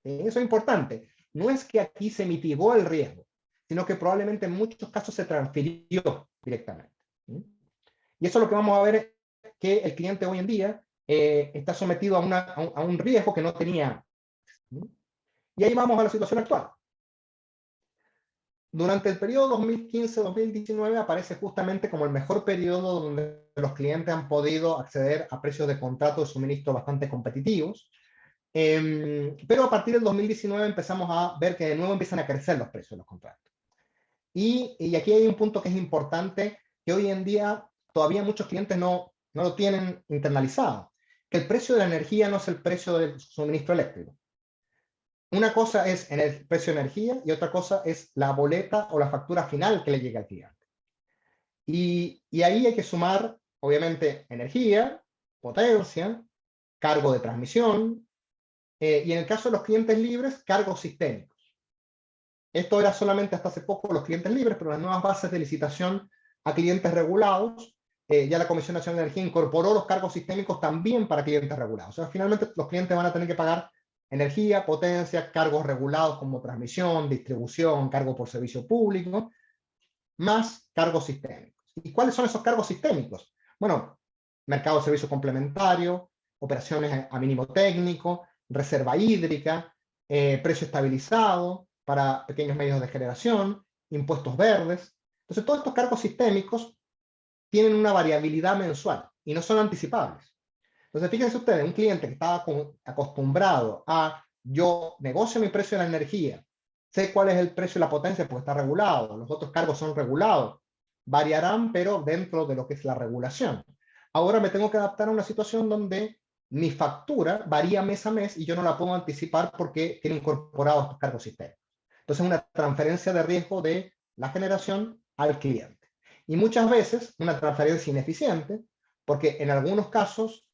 Eso es importante. No es que aquí se mitigó el riesgo, sino que probablemente en muchos casos se transfirió directamente. Y eso es lo que vamos a ver, que el cliente hoy en día está sometido a un riesgo que no tenía. Y ahí vamos a la situación actual. Durante el periodo 2015-2019 aparece justamente como el mejor periodo donde los clientes han podido acceder a precios de contrato de suministro bastante competitivos. Pero a partir del 2019 empezamos a ver que de nuevo empiezan a crecer los precios de los contratos. Y aquí hay un punto que es importante, que hoy en día todavía muchos clientes no lo tienen internalizado, que el precio de la energía no es el precio del suministro eléctrico. Una cosa es en el precio de energía y otra cosa es la boleta o la factura final que le llega al cliente. Y ahí hay que sumar, obviamente, energía, potencia, cargo de transmisión, y en el caso de los clientes libres, cargos sistémicos. Esto era solamente hasta hace poco los clientes libres, pero las nuevas bases de licitación a clientes regulados, ya la Comisión Nacional de Energía incorporó los cargos sistémicos también para clientes regulados. O sea, finalmente los clientes van a tener que pagar energía, potencia, cargos regulados como transmisión, distribución, cargo por servicio público, más cargos sistémicos. ¿Y cuáles son esos cargos sistémicos? Bueno, mercado de servicio complementario, operaciones a mínimo técnico, reserva hídrica, precio estabilizado para pequeños medios de generación, impuestos verdes. Entonces, todos estos cargos sistémicos tienen una variabilidad mensual y no son anticipables. Entonces, fíjense ustedes, un cliente que estaba acostumbrado a yo negocio mi precio de la energía, sé cuál es el precio de la potencia porque está regulado, los otros cargos son regulados, variarán pero dentro de lo que es la regulación. Ahora me tengo que adaptar a una situación donde mi factura varía mes a mes y yo no la puedo anticipar porque tiene incorporados estos cargos sistémicos. Entonces, una transferencia de riesgo de la generación al cliente. Y muchas veces una transferencia ineficiente, porque en algunos casos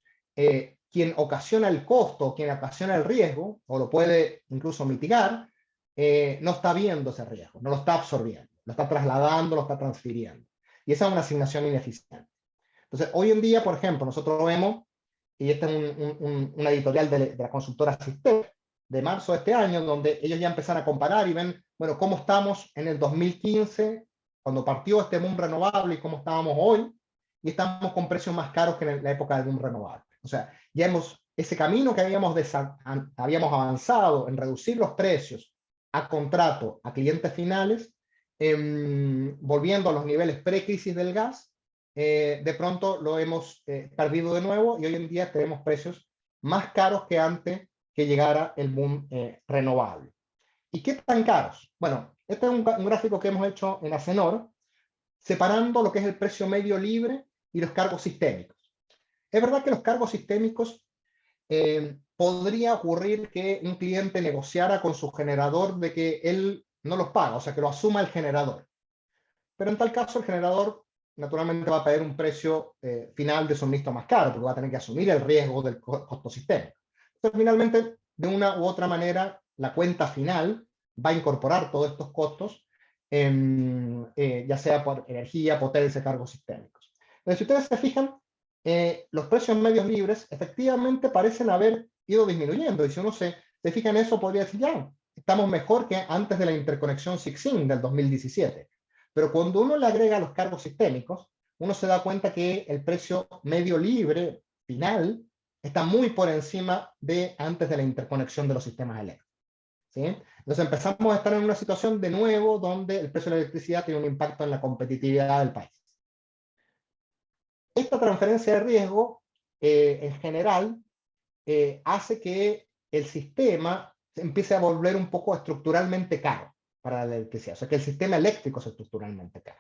quien ocasiona el costo, quien ocasiona el riesgo, o lo puede incluso mitigar, no está viendo ese riesgo, no lo está absorbiendo, lo está trasladando, lo está transfiriendo. Y esa es una asignación ineficiente. Entonces, hoy en día, por ejemplo, nosotros vemos, y esta es una editorial de la consultora Sistep, de marzo de este año, donde ellos ya empiezan a comparar y ven, bueno, cómo estamos en el 2015, cuando partió este boom renovable, y cómo estábamos hoy, y estamos con precios más caros que en la época del boom renovable. O sea, ya ese camino que habíamos avanzado en reducir los precios a contrato a clientes finales, volviendo a los niveles pre-crisis del gas, de pronto lo hemos perdido de nuevo y hoy en día tenemos precios más caros que antes que llegara el boom renovable. ¿Y qué tan caros? Bueno, este es un gráfico que hemos hecho en Acenor, separando lo que es el precio medio libre y los cargos sistémicos. Es verdad que los cargos sistémicos podría ocurrir que un cliente negociara con su generador de que él no los paga, o sea, que lo asuma el generador. Pero en tal caso el generador naturalmente va a pedir un precio final de suministro más caro, porque va a tener que asumir el riesgo del costo sistémico. Entonces, finalmente, de una u otra manera, la cuenta final va a incorporar todos estos costos, ya sea por energía, potencia, cargos sistémicos. Entonces, si ustedes se fijan, los precios medios libres efectivamente parecen haber ido disminuyendo, y si uno se fija en eso, podría decir, ya, estamos mejor que antes de la interconexión CICSIN del 2017. Pero cuando uno le agrega los cargos sistémicos, uno se da cuenta que el precio medio libre final está muy por encima de antes de la interconexión de los sistemas eléctricos. ¿Sí? Entonces empezamos a estar en una situación de nuevo donde el precio de la electricidad tiene un impacto en la competitividad del país. Esta transferencia de riesgo, en general, hace que el sistema se empiece a volver un poco estructuralmente caro para la electricidad. O sea, que el sistema eléctrico es estructuralmente caro.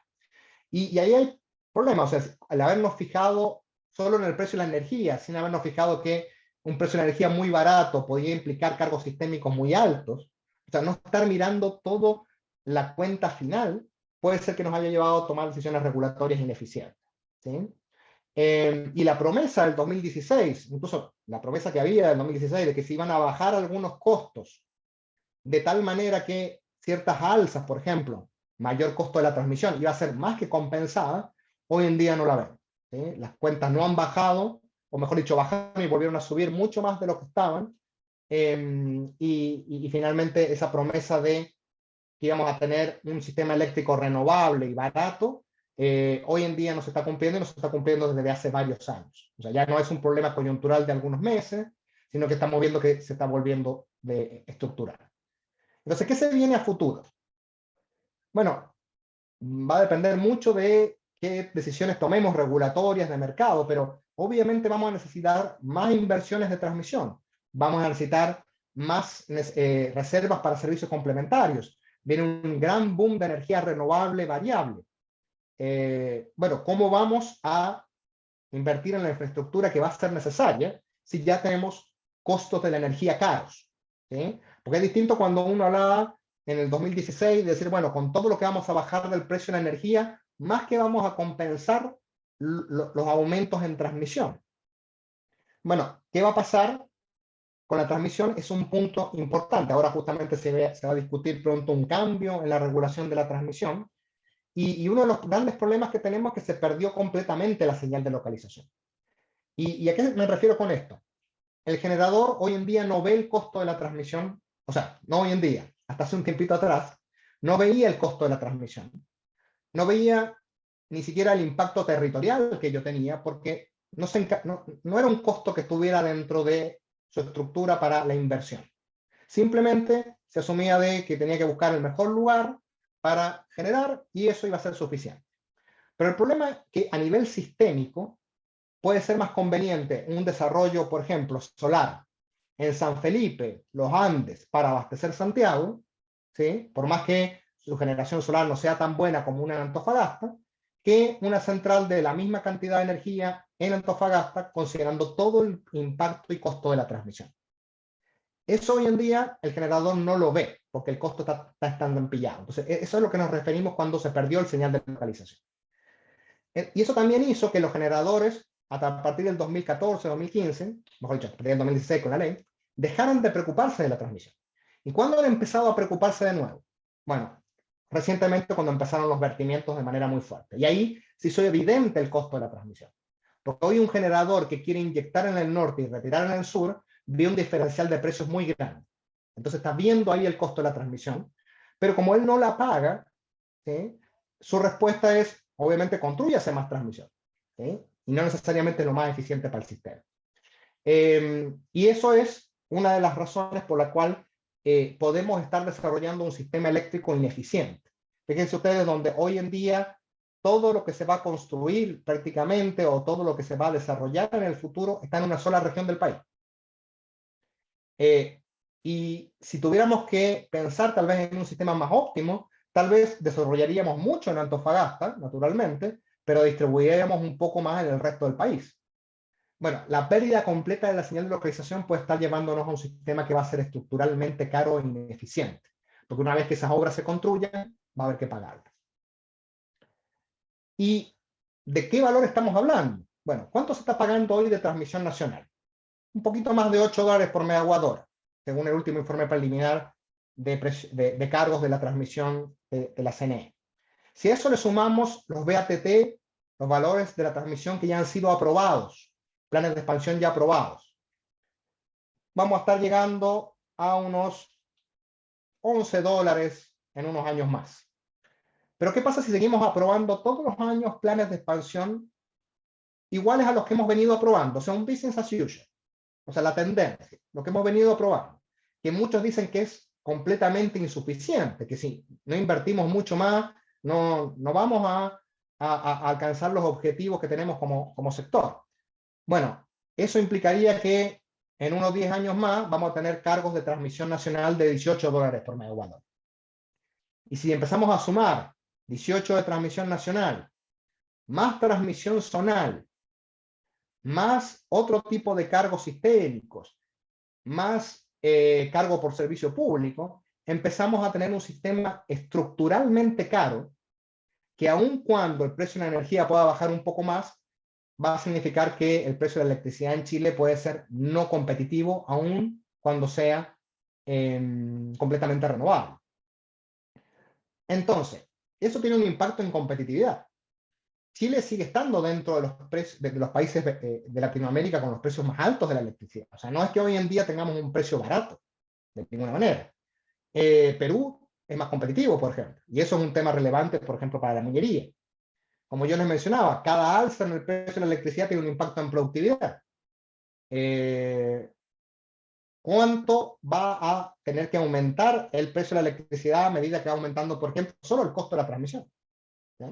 Y ahí hay problemas. O sea, al habernos fijado solo en el precio de la energía, sin habernos fijado que un precio de la energía muy barato podía implicar cargos sistémicos muy altos, o sea, no estar mirando todo la cuenta final, puede ser que nos haya llevado a tomar decisiones regulatorias ineficientes. ¿Sí? Y la promesa del 2016, incluso la promesa que había del 2016 de que se iban a bajar algunos costos de tal manera que ciertas alzas, por ejemplo, mayor costo de la transmisión, iba a ser más que compensada, hoy en día no la ven. ¿Sí? Las cuentas no han bajado, o mejor dicho, bajaron y volvieron a subir mucho más de lo que estaban, y finalmente esa promesa de que íbamos a tener un sistema eléctrico renovable y barato, hoy en día no se está cumpliendo y no se está cumpliendo desde hace varios años. O sea, ya no es un problema coyuntural de algunos meses, sino que estamos viendo que se está volviendo estructural. Entonces, ¿qué se viene a futuro? Bueno, va a depender mucho de qué decisiones tomemos regulatorias de mercado, pero obviamente vamos a necesitar más inversiones de transmisión, vamos a necesitar más reservas para servicios complementarios, viene un gran boom de energía renovable variable. Bueno, ¿cómo vamos a invertir en la infraestructura que va a ser necesaria si ya tenemos costos de la energía caros? ¿Sí? Porque es distinto cuando uno hablaba en el 2016 de decir, bueno, con todo lo que vamos a bajar del precio de la energía, más que vamos a compensar los aumentos en transmisión. Bueno, ¿qué va a pasar con la transmisión? Es un punto importante. Ahora justamente se va a discutir pronto un cambio en la regulación de la transmisión. Y uno de los grandes problemas que tenemos es que se perdió completamente la señal de localización. ¿Y a qué me refiero con esto? El generador hoy en día no ve el costo de la transmisión, o sea, no hoy en día, hasta hace un tiempito atrás, no veía el costo de la transmisión. No veía ni siquiera el impacto territorial que yo tenía, porque no era un costo que estuviera dentro de su estructura para la inversión. Simplemente se asumía de que tenía que buscar el mejor lugar para generar y eso iba a ser suficiente. Pero el problema es que a nivel sistémico puede ser más conveniente un desarrollo, por ejemplo, solar en San Felipe, los Andes, para abastecer Santiago, ¿sí? Por más que su generación solar no sea tan buena como una en Antofagasta, que una central de la misma cantidad de energía en Antofagasta, considerando todo el impacto y costo de la transmisión. Eso hoy en día el generador no lo ve, porque el costo está estampillado. Entonces, eso es lo que nos referimos cuando se perdió el señal de localización. Y eso también hizo que los generadores, a partir del 2014, 2015, mejor dicho, a partir del 2016 con la ley, dejaran de preocuparse de la transmisión. ¿Y cuándo han empezado a preocuparse de nuevo? Bueno, recientemente cuando empezaron los vertimientos de manera muy fuerte. Y ahí sí hizo evidente el costo de la transmisión. Porque hoy un generador que quiere inyectar en el norte y retirar en el sur, ve un diferencial de precios muy grande. Entonces está viendo ahí el costo de la transmisión. Pero como él no la paga, ¿sí? Su respuesta es, obviamente, construyase más transmisión, ¿sí? Y no necesariamente lo más eficiente para el sistema. Y eso es una de las razones por la cual podemos estar desarrollando un sistema eléctrico ineficiente. Fíjense ustedes donde hoy en día todo lo que se va a construir prácticamente o todo lo que se va a desarrollar en el futuro está en una sola región del país. Y si tuviéramos que pensar tal vez en un sistema más óptimo, tal vez desarrollaríamos mucho en Antofagasta, naturalmente, pero distribuiríamos un poco más en el resto del país. Bueno, la pérdida completa de la señal de localización puede estar llevándonos a un sistema que va a ser estructuralmente caro e ineficiente, porque una vez que esas obras se construyan, va a haber que pagarlas. ¿Y de qué valor estamos hablando? Bueno, ¿cuánto se está pagando hoy de transmisión nacional? Un poquito más de $8 por megawatt hora, según el último informe preliminar de cargos de la transmisión de la CNE. Si a eso le sumamos los BATT, los valores de la transmisión que ya han sido aprobados, planes de expansión ya aprobados, vamos a estar llegando a unos $11 en unos años más. Pero ¿qué pasa si seguimos aprobando todos los años planes de expansión iguales a los que hemos venido aprobando? O sea, un business as usual. O sea, la tendencia, lo que hemos venido aprobando, que muchos dicen que es completamente insuficiente, que si no invertimos mucho más, no vamos a alcanzar los objetivos que tenemos como sector. Bueno, eso implicaría que en unos 10 años más vamos a tener cargos de transmisión nacional de $18 por megawatt hora. Y si empezamos a sumar 18 de transmisión nacional, más transmisión zonal, más otro tipo de cargos sistémicos, más cargo por servicio público, empezamos a tener un sistema estructuralmente caro que aun cuando el precio de la energía pueda bajar un poco más, va a significar que el precio de la electricidad en Chile puede ser no competitivo aun cuando sea completamente renovable. Entonces, eso tiene un impacto en competitividad. Chile sigue estando dentro de los países de Latinoamérica con los precios más altos de la electricidad. O sea, no es que hoy en día tengamos un precio barato, de ninguna manera. Perú es más competitivo, por ejemplo, y eso es un tema relevante, por ejemplo, para la minería. Como yo les mencionaba, cada alza en el precio de la electricidad tiene un impacto en productividad. ¿Cuánto va a tener que aumentar el precio de la electricidad a medida que va aumentando, por ejemplo, solo el costo de la transmisión? ¿Sí?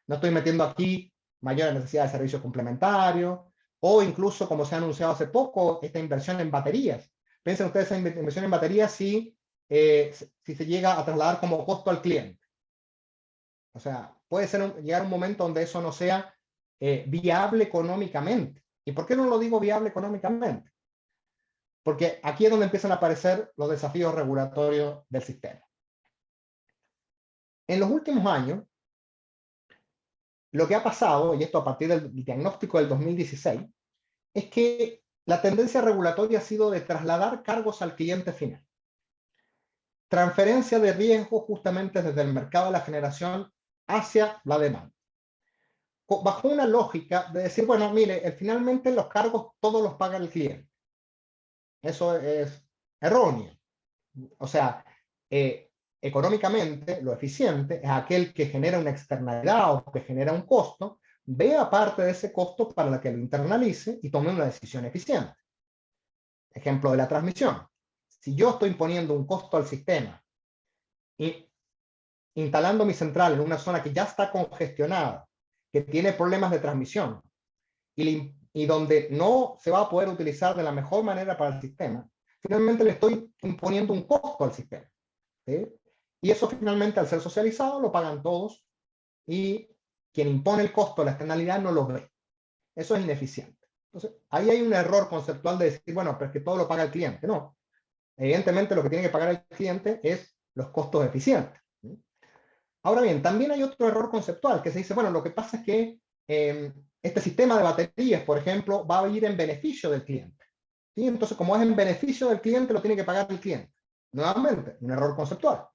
No estoy metiendo aquí mayores necesidades de servicios complementarios o incluso, como se ha anunciado hace poco, esta inversión en baterías. Piensen ustedes en inversión en baterías si se llega a trasladar como costo al cliente. O sea, puede ser llegar un momento donde eso no sea viable económicamente. ¿Y por qué no lo digo viable económicamente? porque aquí es donde empiezan a aparecer los desafíos regulatorios del sistema. En los últimos años, lo que ha pasado, y esto a partir del diagnóstico del 2016, es que la tendencia regulatoria ha sido de trasladar cargos al cliente final. Transferencia de riesgo justamente desde el mercado de la generación hacia la demanda. Bajo una lógica de decir, bueno, mire, finalmente los cargos todos los paga el cliente. Eso es erróneo. O sea, económicamente lo eficiente es aquel que genera una externalidad o que genera un costo, vea parte de ese costo para la que lo internalice y tome una decisión eficiente. Ejemplo de la transmisión. Si yo estoy imponiendo un costo al sistema y instalando mi central en una zona que ya está congestionada, que tiene problemas de transmisión y donde no se va a poder utilizar de la mejor manera para el sistema, finalmente le estoy imponiendo un costo al sistema. ¿Sí? Y eso finalmente, al ser socializado, lo pagan todos y quien impone el costo, la externalidad, no lo ve. Eso es ineficiente. Entonces, ahí hay un error conceptual de decir, bueno, pero es que todo lo paga el cliente. No. Evidentemente, lo que tiene que pagar el cliente es los costos eficientes. ¿Sí? Ahora bien, también hay otro error conceptual que se dice, bueno, lo que pasa es que este sistema de baterías, por ejemplo, va a ir en beneficio del cliente. ¿Sí? Entonces, como es en beneficio del cliente, lo tiene que pagar el cliente. Nuevamente, un error conceptual.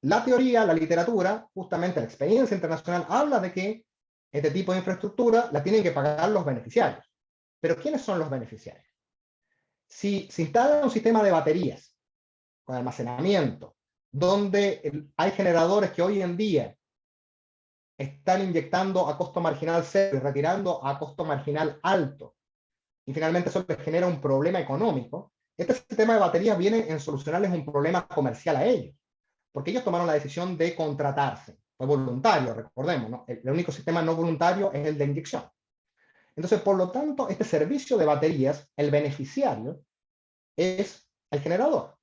La teoría, la literatura, justamente la experiencia internacional, habla de que este tipo de infraestructura la tienen que pagar los beneficiarios. Pero ¿quiénes son los beneficiarios? Si se instala un sistema de baterías con almacenamiento, donde hay generadores que hoy en día están inyectando a costo marginal cero y retirando a costo marginal alto, y finalmente eso les genera un problema económico, este sistema de baterías viene en solucionarles un problema comercial a ellos, porque ellos tomaron la decisión de contratarse. Fue voluntario, recordemos, ¿no? El único sistema no voluntario es el de inyección. Entonces, por lo tanto, este servicio de baterías, el beneficiario es el generador,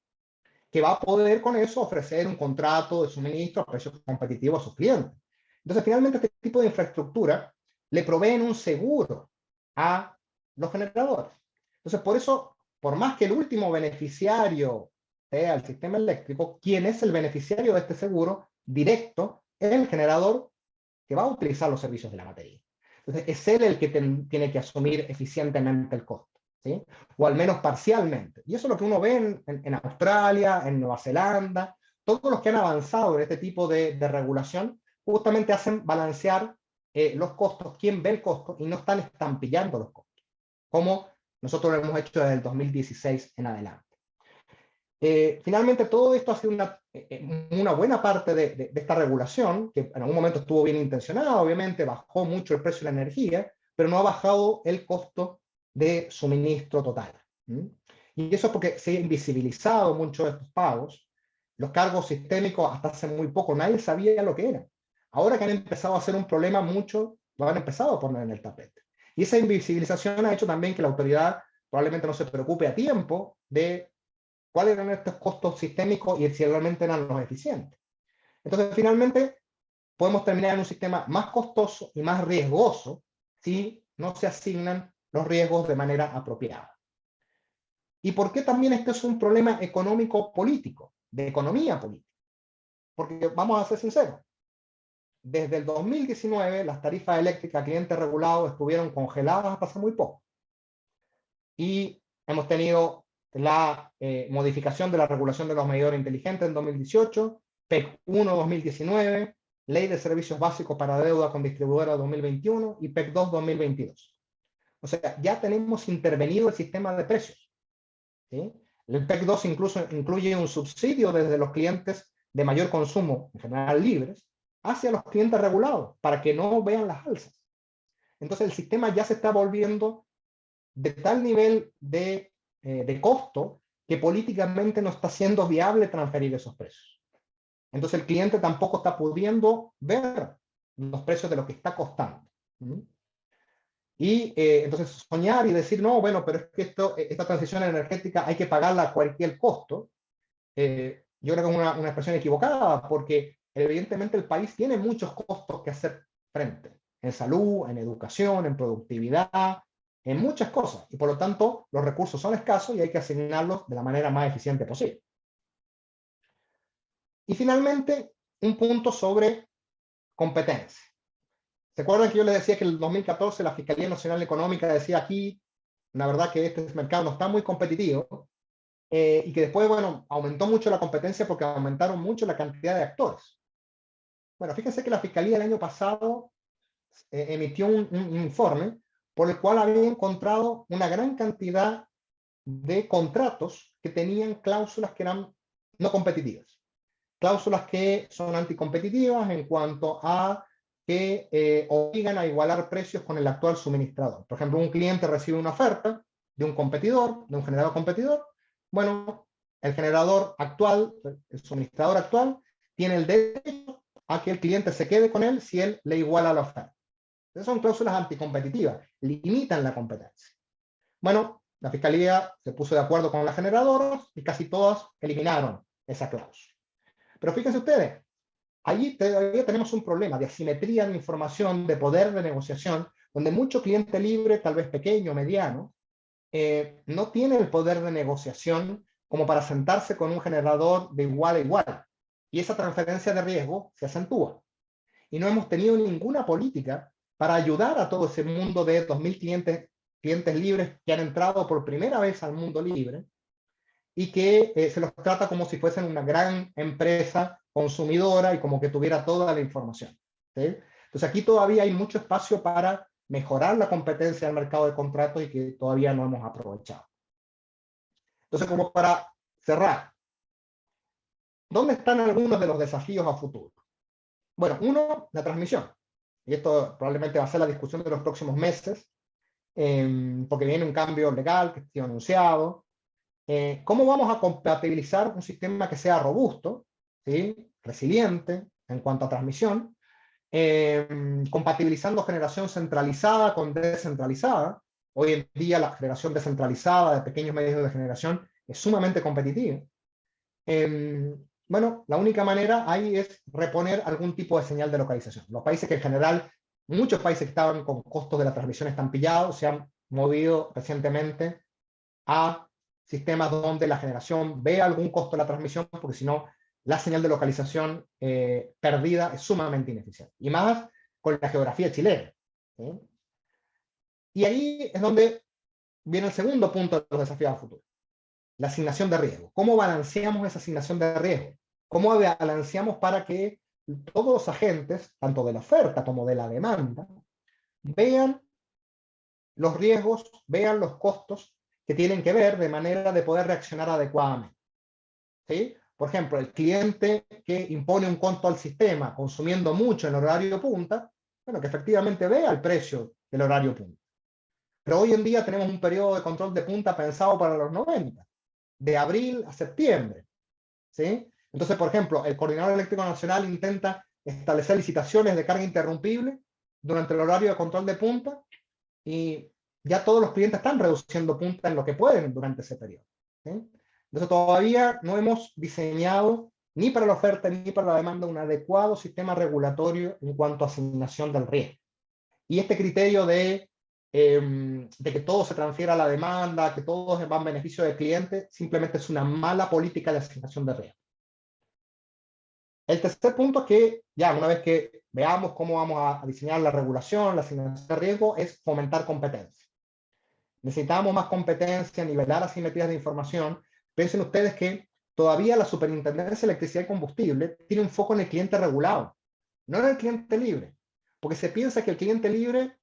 que va a poder con eso ofrecer un contrato de suministro a precios competitivos a sus clientes. Entonces, finalmente, este tipo de infraestructura le proveen un seguro a los generadores. Entonces, por eso, por más que el último beneficiario sea el sistema eléctrico, quien es el beneficiario de este seguro directo es el generador que va a utilizar los servicios de la batería. Entonces, es él el que tiene que asumir eficientemente el costo, ¿sí? O al menos parcialmente. Y eso es lo que uno ve en Australia, en Nueva Zelanda, todos los que han avanzado en este tipo de regulación, justamente hacen balancear los costos, quién ve el costo, y no están estampillando los costos, como nosotros lo hemos hecho desde el 2016 en adelante. Finalmente, todo esto ha sido una buena parte de esta regulación, que en algún momento estuvo bien intencionada, obviamente bajó mucho el precio de la energía, pero no ha bajado el costo de suministro total. Y eso es porque se ha invisibilizado mucho de estos pagos. Los cargos sistémicos hasta hace muy poco nadie sabía lo que eran. Ahora que han empezado a ser un problema, muchos lo han empezado a poner en el tapete. Y esa invisibilización ha hecho también que la autoridad probablemente no se preocupe a tiempo de cuáles eran estos costos sistémicos y si realmente eran los eficientes. Entonces, finalmente, podemos terminar en un sistema más costoso y más riesgoso si no se asignan los riesgos de manera apropiada. ¿Y por qué también esto es un problema económico-político, de economía política? Porque vamos a ser sinceros, desde el 2019 las tarifas eléctricas a clientes regulados estuvieron congeladas hasta hace muy poco. Y hemos tenido la modificación de la regulación de los medidores inteligentes en 2018, PEC 1 2019, Ley de Servicios Básicos para Deuda con Distribuidora 2021 y PEC 2 2022. O sea, ya tenemos intervenido el sistema de precios, ¿sí? El PEC 2 incluso incluye un subsidio desde los clientes de mayor consumo, en general libres, hacia los clientes regulados, para que no vean las alzas. Entonces el sistema ya se está volviendo de tal nivel de costo que políticamente no está siendo viable transferir esos precios. Entonces el cliente tampoco está pudiendo ver los precios de lo que está costando. Y entonces soñar y decir, no, bueno, pero es que esta transición energética hay que pagarla a cualquier costo, yo creo que es una expresión equivocada, porque evidentemente el país tiene muchos costos que hacer frente, en salud, en educación, en productividad, en muchas cosas, y por lo tanto los recursos son escasos y hay que asignarlos de la manera más eficiente posible. Y finalmente, un punto sobre competencia. ¿Se acuerdan que yo les decía que en el 2014 la Fiscalía Nacional Económica decía aquí, la verdad que este mercado no está muy competitivo, y que después, bueno, aumentó mucho la competencia porque aumentaron mucho la cantidad de actores? Bueno, fíjense que la Fiscalía el año pasado emitió un informe por el cual había encontrado una gran cantidad de contratos que tenían cláusulas que eran no competitivas. Cláusulas que son anticompetitivas en cuanto a que obligan a igualar precios con el actual suministrador. Por ejemplo, un cliente recibe una oferta de un competidor, de un generador competidor. Bueno, el generador actual, el suministrador actual, tiene el derecho a que el cliente se quede con él si él le iguala la oferta. Esas son cláusulas anticompetitivas, limitan la competencia. Bueno, la Fiscalía se puso de acuerdo con las generadoras y casi todas eliminaron esa cláusula. Pero fíjense ustedes, allí todavía tenemos un problema de asimetría de información, de poder de negociación, donde mucho cliente libre, tal vez pequeño, mediano, no tiene el poder de negociación como para sentarse con un generador de igual a igual. Y esa transferencia de riesgo se acentúa. Y no hemos tenido ninguna política para ayudar a todo ese mundo de 2.000 clientes libres que han entrado por primera vez al mundo libre y que se los trata como si fuesen una gran empresa consumidora y como que tuviera toda la información. ¿Sí? Entonces aquí todavía hay mucho espacio para mejorar la competencia del mercado de contratos y que todavía no hemos aprovechado. Entonces, como para cerrar, ¿dónde están algunos de los desafíos a futuro? Bueno, uno, la transmisión. Y esto probablemente va a ser la discusión de los próximos meses, porque viene un cambio legal que ha sido anunciado. ¿Cómo vamos a compatibilizar un sistema que sea robusto, ¿sí? Resiliente en cuanto a transmisión, compatibilizando generación centralizada con descentralizada? Hoy en día la generación descentralizada de pequeños medios de generación es sumamente competitiva. Bueno, la única manera ahí es reponer algún tipo de señal de localización. Los países que en general, muchos países que estaban con costos de la transmisión están pillados, se han movido recientemente a sistemas donde la generación ve algún costo de la transmisión, porque si no, la señal de localización perdida es sumamente ineficiente. Y más con la geografía chilena. ¿Sí? Y ahí es donde viene el segundo punto de los desafíos a futuro. La asignación de riesgo. ¿Cómo balanceamos esa asignación de riesgo? ¿Cómo balanceamos para que todos los agentes, tanto de la oferta como de la demanda, vean los riesgos, vean los costos que tienen que ver de manera de poder reaccionar adecuadamente? ¿Sí? Por ejemplo, el cliente que impone un costo al sistema consumiendo mucho en horario punta, bueno, que efectivamente vea el precio del horario punta. Pero hoy en día tenemos un periodo de control de punta pensado para los 90, de abril a septiembre. ¿Sí? Entonces, por ejemplo, el Coordinador Eléctrico Nacional intenta establecer licitaciones de carga interrumpible durante el horario de control de punta y ya todos los clientes están reduciendo punta en lo que pueden durante ese periodo. ¿Sí? Entonces, todavía no hemos diseñado ni para la oferta ni para la demanda un adecuado sistema regulatorio en cuanto a asignación del riesgo. Y este criterio de que todo se transfiera a la demanda, que todo va en beneficio del cliente, simplemente es una mala política de asignación de riesgo. El tercer punto es que, ya una vez que veamos cómo vamos a diseñar la regulación, la asignación de riesgo, es fomentar competencia. Necesitamos más competencia, nivelar asimetrías de información. Piensen ustedes que todavía la Superintendencia de Electricidad y Combustible tiene un foco en el cliente regulado, no en el cliente libre, porque se piensa que el cliente libre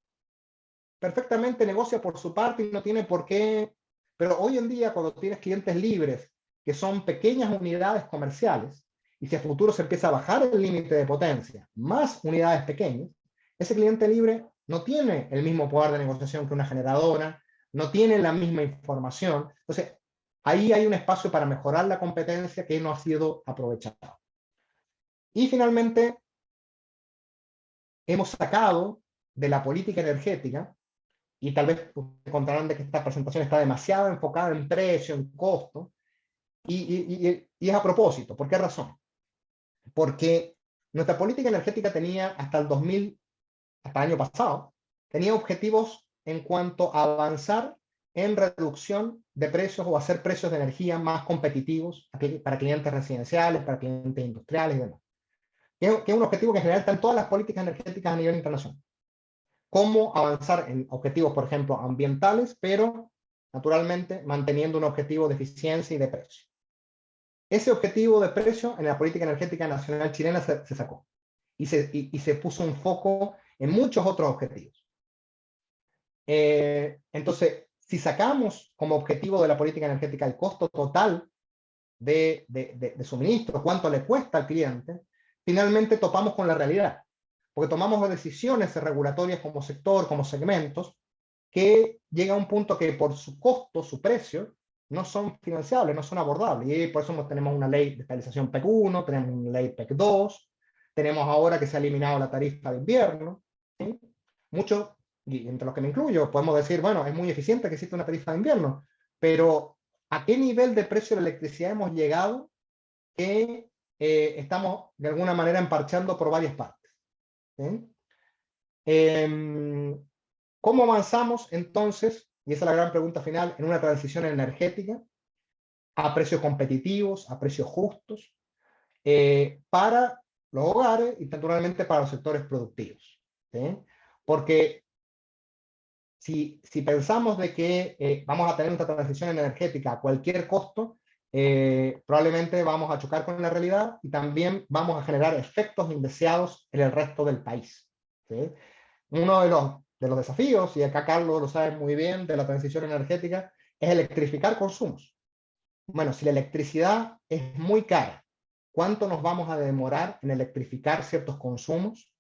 perfectamente negocia por su parte y no tiene por qué. Pero hoy en día, cuando tienes clientes libres, que son pequeñas unidades comerciales, y si a futuro se empieza a bajar el límite de potencia, más unidades pequeñas, ese cliente libre no tiene el mismo poder de negociación que una generadora, no tiene la misma información. Entonces, ahí hay un espacio para mejorar la competencia que no ha sido aprovechado. Y finalmente, hemos sacado de la política energética, y tal vez encontrarán de que esta presentación está demasiado enfocada en precio, en costo, y es a propósito. ¿Por qué razón? Porque nuestra política energética tenía hasta el 2000, hasta el año pasado, tenía objetivos en cuanto a avanzar en reducción de precios o hacer precios de energía más competitivos para clientes residenciales, para clientes industriales y demás. Que es un objetivo que en general está en todas las políticas energéticas a nivel internacional. Cómo avanzar en objetivos, por ejemplo, ambientales, pero naturalmente manteniendo un objetivo de eficiencia y de precio. Ese objetivo de precio en la política energética nacional chilena se sacó y se puso un foco en muchos otros objetivos. Entonces, si sacamos como objetivo de la política energética el costo total de suministro, cuánto le cuesta al cliente, finalmente topamos con la realidad, porque tomamos decisiones regulatorias como sector, como segmentos, que llega a un punto que por su costo, su precio, no son financiables, no son abordables. Y por eso tenemos una ley de estabilización PEC 1, tenemos una ley PEC 2, tenemos ahora que se ha eliminado la tarifa de invierno. ¿Sí? Muchos, y entre los que me incluyo, podemos decir, bueno, es muy eficiente que exista una tarifa de invierno, pero ¿a qué nivel de precio de la electricidad hemos llegado que estamos de alguna manera emparchando por varias partes? ¿Sí? ¿Cómo avanzamos entonces, y esa es la gran pregunta final, en una transición energética a precios competitivos, a precios justos, para los hogares y naturalmente para los sectores productivos? ¿Sí? Porque si pensamos de que vamos a tener una transición energética a cualquier costo, probablemente vamos a chocar con la realidad y también vamos a generar efectos indeseados en el resto del país. ¿Sí? Uno de los desafíos, y acá Carlos lo sabe muy bien, de la transición energética, es electrificar consumos. Bueno, si la electricidad es muy cara, ¿cuánto nos vamos a demorar en electrificar ciertos consumos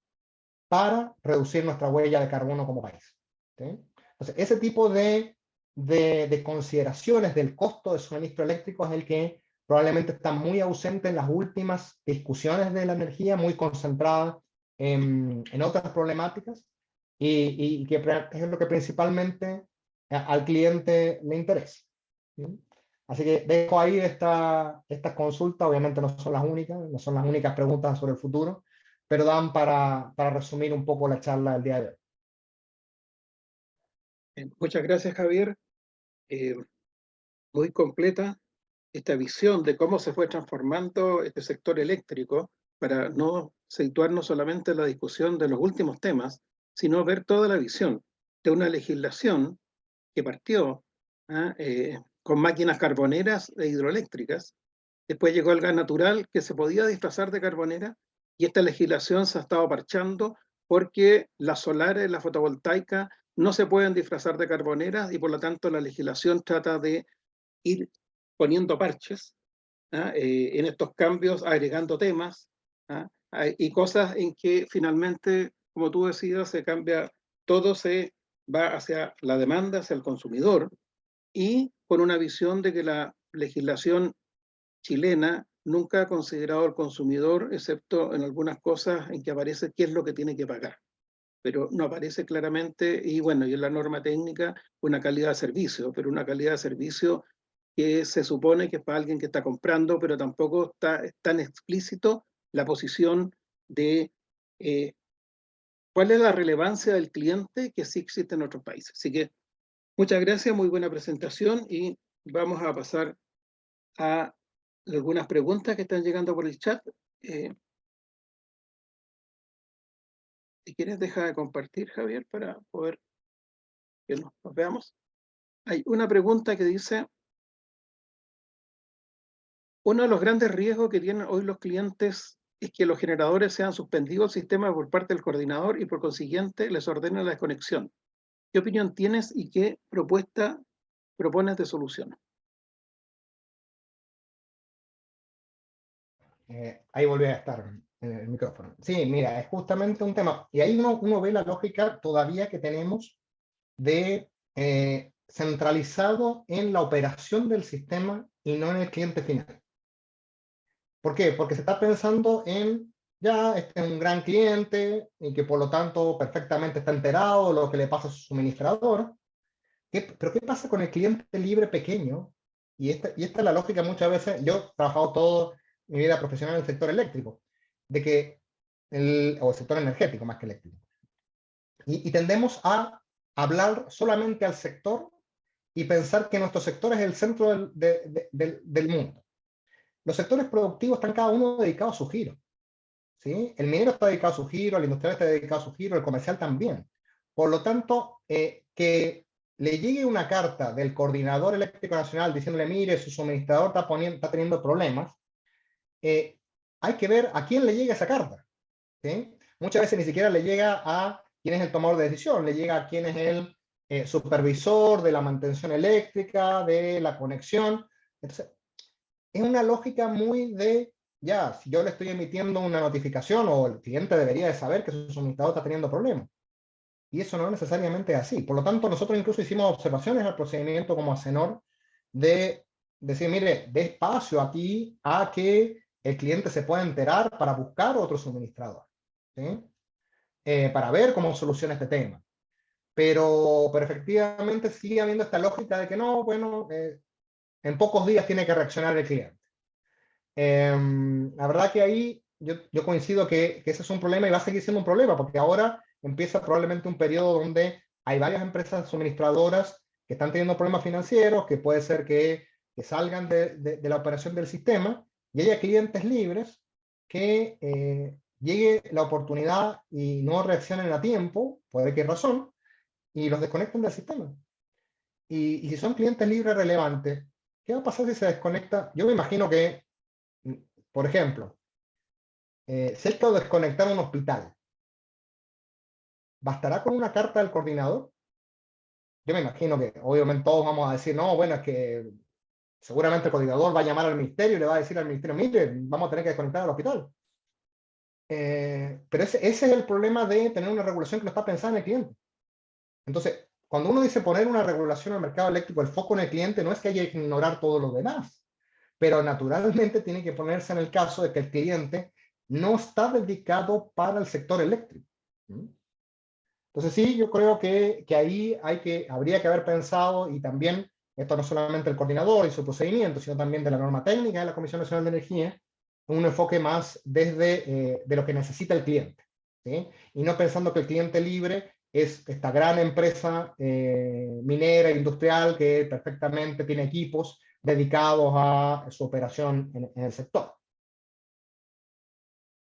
para reducir nuestra huella de carbono como país? ¿Sí? Entonces, ese tipo de consideraciones del costo de suministro eléctrico es el que probablemente está muy ausente en las últimas discusiones de la energía, muy concentrada en otras problemáticas, y que es lo que principalmente al cliente le interesa. ¿Sí? Así que dejo ahí estas consultas, obviamente no son las únicas preguntas sobre el futuro, pero dan para resumir un poco la charla del día de hoy. Muchas gracias, Javier. Muy completa esta visión de cómo se fue transformando este sector eléctrico para no situarnos solamente en la discusión de los últimos temas, sino ver toda la visión de una legislación que partió con máquinas carboneras e hidroeléctricas. Después llegó el gas natural, que se podía disfrazar de carbonera, y esta legislación se ha estado parchando porque las solares, la fotovoltaica, no se pueden disfrazar de carboneras, y por lo tanto la legislación trata de ir poniendo parches en estos cambios, agregando temas y cosas en que finalmente, como tú decías, se cambia, todo se va hacia la demanda, hacia el consumidor, y con una visión de que la legislación chilena nunca ha considerado al consumidor, excepto en algunas cosas en que aparece qué es lo que tiene que pagar, pero no aparece claramente, y bueno, y en la norma técnica una calidad de servicio, pero una calidad de servicio que se supone que es para alguien que está comprando, pero tampoco está tan explícito la posición de cuál es la relevancia del cliente, que sí existe en otros países. Así que muchas gracias, muy buena presentación, y vamos a pasar a algunas preguntas que están llegando por el chat. Si quieres, deja de compartir, Javier, para poder que nos veamos. Hay una pregunta que dice: uno de los grandes riesgos que tienen hoy los clientes es que los generadores sean suspendidos del sistema por parte del coordinador y por consiguiente les ordenen la desconexión. ¿Qué opinión tienes y qué propuesta propones de solución? Ahí volví a estar en el micrófono. Sí, mira, es justamente un tema. Y ahí uno ve la lógica todavía que tenemos de centralizado en la operación del sistema y no en el cliente final. ¿Por qué? Porque se está pensando en, ya, este es un gran cliente y que por lo tanto perfectamente está enterado de lo que le pasa a su suministrador. Pero ¿qué pasa con el cliente libre pequeño? Y esta es la lógica muchas veces. Yo he trabajado toda mi vida profesional en el sector eléctrico, de que o el sector energético más que eléctrico. Y tendemos a hablar solamente al sector y pensar que nuestro sector es el centro del mundo. Los sectores productivos están cada uno dedicado a su giro, ¿sí? El minero está dedicado a su giro, el industrial está dedicado a su giro, el comercial también. Por lo tanto, que le llegue una carta del Coordinador Eléctrico Nacional diciéndole, mire, su suministrador está teniendo problemas, hay que ver a quién le llega esa carta, ¿sí? Muchas veces ni siquiera le llega a quién es el tomador de decisión, le llega a quién es el supervisor de la mantención eléctrica, de la conexión. Entonces, es una lógica muy de, ya, si yo le estoy emitiendo una notificación o el cliente debería de saber que su suministrador está teniendo problemas. Y eso no necesariamente es así. Por lo tanto, nosotros incluso hicimos observaciones al procedimiento como ACENOR de decir, mire, dé espacio aquí a que el cliente se pueda enterar para buscar otro suministrador, ¿sí? Para ver cómo soluciona este tema. Pero efectivamente sigue habiendo esta lógica de que no, bueno, en pocos días tiene que reaccionar el cliente. La verdad que ahí yo coincido que ese es un problema y va a seguir siendo un problema, porque ahora empieza probablemente un periodo donde hay varias empresas suministradoras que están teniendo problemas financieros, que puede ser que salgan de la operación del sistema, y haya clientes libres que llegue la oportunidad y no reaccionen a tiempo, puede que hay razón, y los desconecten del sistema. Y si son clientes libres relevantes, ¿qué va a pasar si se desconecta? Yo me imagino que, por ejemplo, si hay que desconectar un hospital, ¿bastará con una carta del coordinador? Yo me imagino que obviamente todos vamos a decir, no, bueno, es que seguramente el coordinador va a llamar al ministerio y le va a decir al ministerio, mire, vamos a tener que desconectar al hospital. Pero ese es el problema de tener una regulación que no está pensada en el cliente. Entonces, cuando uno dice poner una regulación al mercado eléctrico, el foco en el cliente, no es que haya que ignorar todo lo demás, pero naturalmente tiene que ponerse en el caso de que el cliente no está dedicado para el sector eléctrico. Entonces sí, yo creo que ahí habría que haber pensado, y también, esto no solamente el coordinador y su procedimiento, sino también de la norma técnica de la Comisión Nacional de Energía, un enfoque más desde de lo que necesita el cliente, ¿sí? Y no pensando que el cliente libre es esta gran empresa minera, industrial, que perfectamente tiene equipos dedicados a su operación en el sector.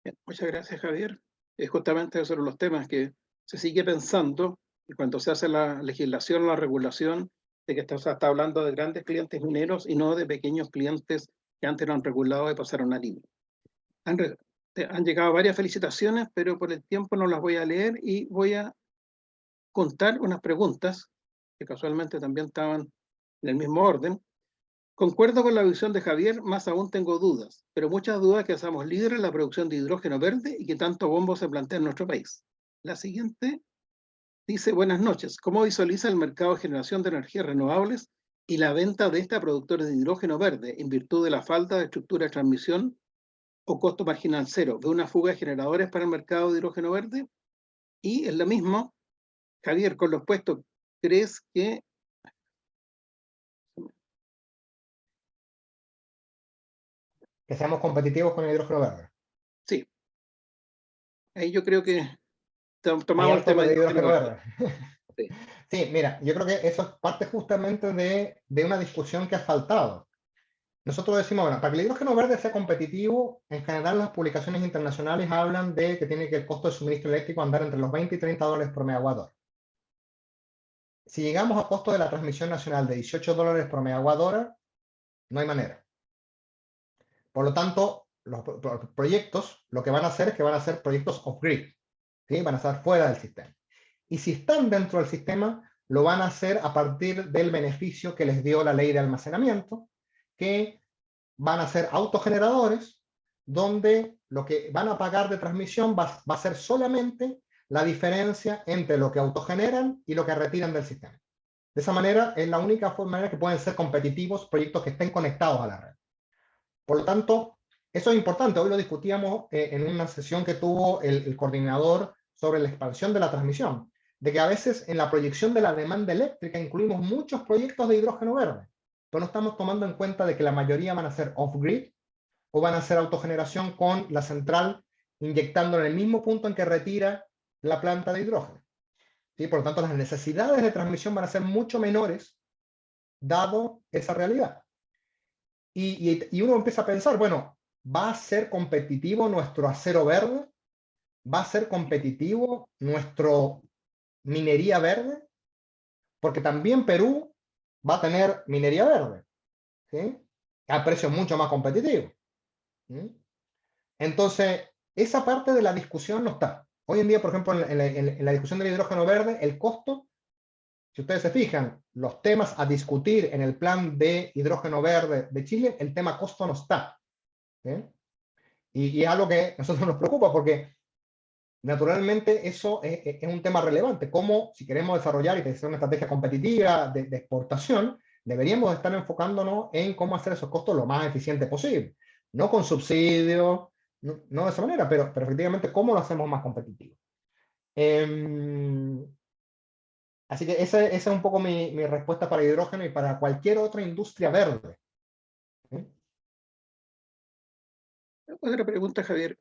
Bien, muchas gracias, Javier. Es justamente sobre los temas que se sigue pensando, y cuando se hace la legislación, la regulación, de que se está hablando de grandes clientes mineros y no de pequeños clientes que antes eran regulados y pasaron a libre. Han llegado varias felicitaciones, pero por el tiempo no las voy a leer y voy a contar unas preguntas que casualmente también estaban en el mismo orden. Concuerdo con la visión de Javier, más aún tengo dudas, pero muchas dudas que seamos líderes en la producción de hidrógeno verde y que tanto bombo se plantea en nuestro país. La siguiente dice, buenas noches, ¿cómo visualiza el mercado de generación de energías renovables y la venta de esta a productores de hidrógeno verde en virtud de la falta de estructura de transmisión o costo marginal cero? ¿Ve una fuga de generadores para el mercado de hidrógeno verde? Y es lo mismo, Javier, con los puestos, ¿crees que Que seamos competitivos con el hidrógeno verde. sí? Ahí yo creo que Hay tomamos el harto tema de de hidrógeno hidrógeno verde. verde. Sí. Sí, mira, yo creo que eso es parte justamente de una discusión que ha faltado. Nosotros decimos, bueno, para que el hidrógeno verde sea competitivo, en general las publicaciones internacionales hablan de que tiene que el costo de suministro eléctrico andar entre los 20 y 30 dólares por megawatt hora. Si llegamos a costo de la transmisión nacional de 18 dólares por megawatt hora, no hay manera. Por lo tanto, los proyectos lo que van a hacer es que van a ser proyectos off-grid, ¿sí? Van a estar fuera del sistema. Y si están dentro del sistema, lo van a hacer a partir del beneficio que les dio la ley de almacenamiento, que van a ser autogeneradores, donde lo que van a pagar de transmisión va a ser solamente la diferencia entre lo que autogeneran y lo que retiran del sistema. De esa manera, es la única manera que pueden ser competitivos proyectos que estén conectados a la red. Por lo tanto, eso es importante. Hoy lo discutíamos en una sesión que tuvo el coordinador sobre la expansión de la transmisión, de que a veces en la proyección de la demanda eléctrica incluimos muchos proyectos de hidrógeno verde, pero no estamos tomando en cuenta de que la mayoría van a ser off-grid o van a ser autogeneración con la central inyectando en el mismo punto en que retira la planta de hidrógeno. ¿sí? Por lo tanto, las necesidades de transmisión van a ser mucho menores, dado esa realidad. Y uno empieza a pensar, bueno, ¿va a ser competitivo nuestro acero verde? ¿Va a ser competitivo nuestro minería verde? Porque también Perú va a tener minería verde, ¿sí? A precios mucho más competitivos. ¿Sí? Entonces, esa parte de la discusión no está. Hoy en día, por ejemplo, en la discusión del hidrógeno verde, el costo, si ustedes se fijan, los temas a discutir en el plan de hidrógeno verde de Chile, el tema costo no está. ¿Sí? Y es algo que a nosotros nos preocupa porque naturalmente eso es un tema relevante. Cómo, si queremos desarrollar y hacer una estrategia competitiva de exportación, deberíamos estar enfocándonos en cómo hacer esos costos lo más eficiente posible. No con subsidios, no de esa manera, pero efectivamente cómo lo hacemos más competitivo. Así que esa es un poco mi respuesta para hidrógeno y para cualquier otra industria verde. Otra pregunta, Javier.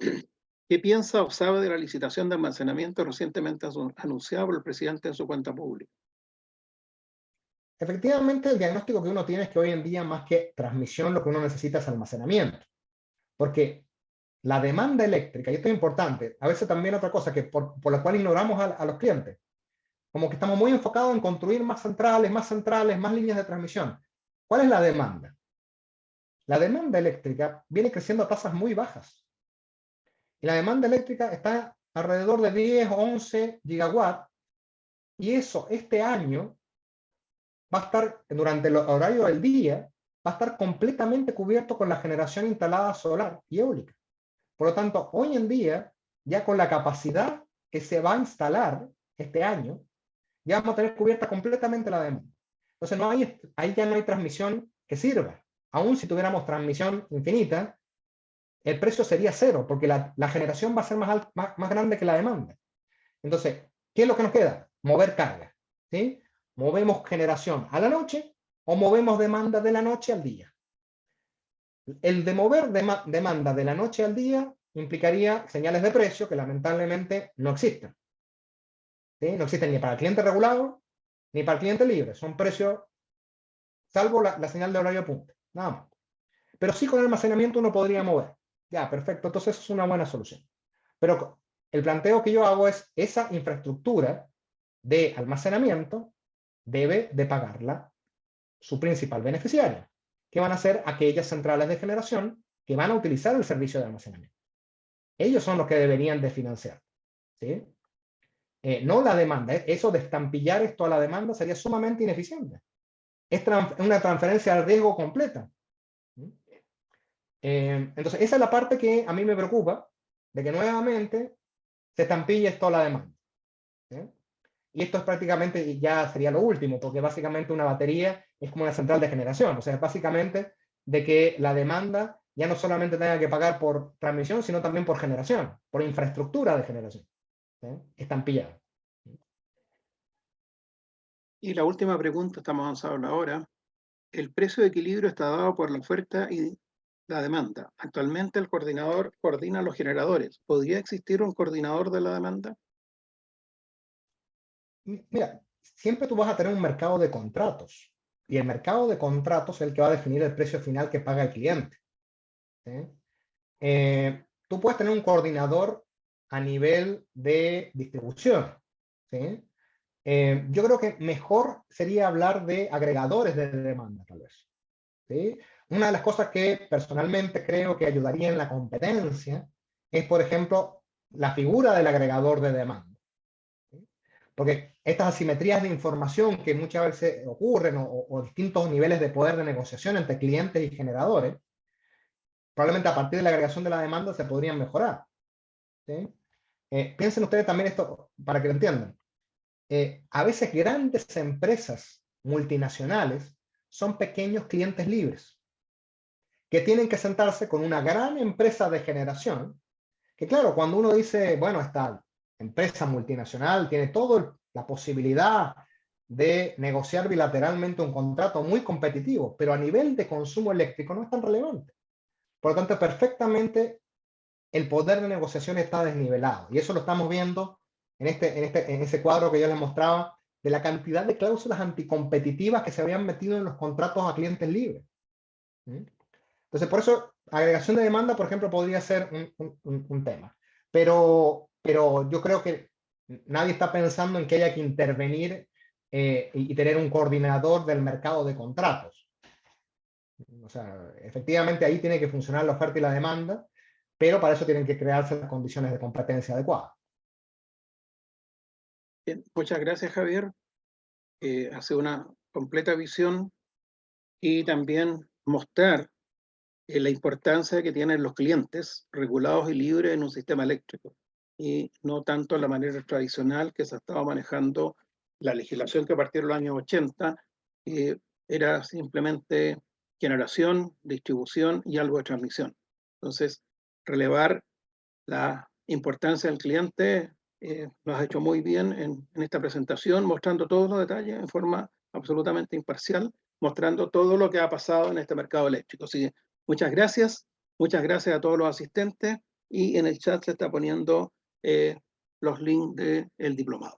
¿Qué piensa o sabe de la licitación de almacenamiento recientemente anunciada por el presidente en su cuenta pública? Efectivamente, el diagnóstico que uno tiene es que hoy en día, más que transmisión, lo que uno necesita es almacenamiento. Porque la demanda eléctrica, y esto es importante, a veces también otra cosa que por la cual ignoramos a los clientes, como que estamos muy enfocados en construir más centrales, más líneas de transmisión. ¿Cuál es la demanda? La demanda eléctrica viene creciendo a tasas muy bajas. Y la demanda eléctrica está alrededor de 10 o 11 gigawatts, y eso este año va a estar, durante el horario del día, va a estar completamente cubierto con la generación instalada solar y eólica. Por lo tanto, hoy en día, ya con la capacidad que se va a instalar este año, ya vamos a tener cubierta completamente la demanda. Entonces, ahí ya no hay transmisión que sirva. Aún si tuviéramos transmisión infinita, el precio sería cero, porque la generación va a ser más grande que la demanda. Entonces, ¿qué es lo que nos queda? Mover carga. ¿Sí? Movemos generación a la noche o movemos demanda de la noche al día. El de mover demanda de la noche al día implicaría señales de precio que lamentablemente no existen. ¿Sí? No existen ni para el cliente regulado ni para el cliente libre. Son precios, salvo la señal de horario punta. Nada más. Pero sí con el almacenamiento uno podría mover. Ya, perfecto. Entonces es una buena solución. Pero el planteo que yo hago es esa infraestructura de almacenamiento debe de pagarla su principal beneficiario, que van a ser aquellas centrales de generación que van a utilizar el servicio de almacenamiento. Ellos son los que deberían de financiar. ¿Sí? No la demanda. Eso de estampillar esto a la demanda sería sumamente ineficiente. Es una transferencia al riesgo completa. Entonces, esa es la parte que a mí me preocupa, de que nuevamente se estampille esto a la demanda. ¿Sí? Y esto es prácticamente, ya sería lo último, porque básicamente una batería es como una central de generación. O sea, es básicamente de que la demanda ya no solamente tenga que pagar por transmisión, sino también por generación, por infraestructura de generación. ¿Sí? Estampillado. Y la última pregunta, estamos avanzados en la hora. El precio de equilibrio está dado por la oferta y la demanda. Actualmente el coordinador coordina los generadores. ¿Podría existir un coordinador de la demanda? Mira, siempre tú vas a tener un mercado de contratos. Y el mercado de contratos es el que va a definir el precio final que paga el cliente. ¿Sí? Tú puedes tener un coordinador a nivel de distribución. ¿Sí? Yo creo que mejor sería hablar de agregadores de demanda, tal vez. ¿Sí? Una de las cosas que personalmente creo que ayudaría en la competencia es, por ejemplo, la figura del agregador de demanda. ¿Sí? Porque estas asimetrías de información que muchas veces ocurren o distintos niveles de poder de negociación entre clientes y generadores, probablemente a partir de la agregación de la demanda se podrían mejorar. ¿Sí? Piensen ustedes también esto para que lo entiendan. A veces grandes empresas multinacionales son pequeños clientes libres que tienen que sentarse con una gran empresa de generación, que claro, cuando uno dice, bueno, esta empresa multinacional tiene toda la posibilidad de negociar bilateralmente un contrato muy competitivo, pero a nivel de consumo eléctrico no es tan relevante. Por lo tanto, perfectamente el poder de negociación está desnivelado, y eso lo estamos viendo en ese cuadro que yo les mostraba, de la cantidad de cláusulas anticompetitivas que se habían metido en los contratos a clientes libres. Entonces, por eso, agregación de demanda, por ejemplo, podría ser un tema. Pero yo creo que nadie está pensando en que haya que intervenir y tener un coordinador del mercado de contratos. O sea, efectivamente ahí tiene que funcionar la oferta y la demanda, pero para eso tienen que crearse las condiciones de competencia adecuadas. Bien, muchas gracias, Javier. Hace una completa visión y también mostrar la importancia que tienen los clientes regulados y libres en un sistema eléctrico, y no tanto la manera tradicional que se estaba manejando. La legislación que a partir de los años 80 era simplemente generación, distribución y algo de transmisión. Entonces, relevar la importancia del cliente lo has hecho muy bien en esta presentación, mostrando todos los detalles en forma absolutamente imparcial, mostrando todo lo que ha pasado en este mercado eléctrico. Así que muchas gracias a todos los asistentes, y en el chat se está poniendo los links del diplomado.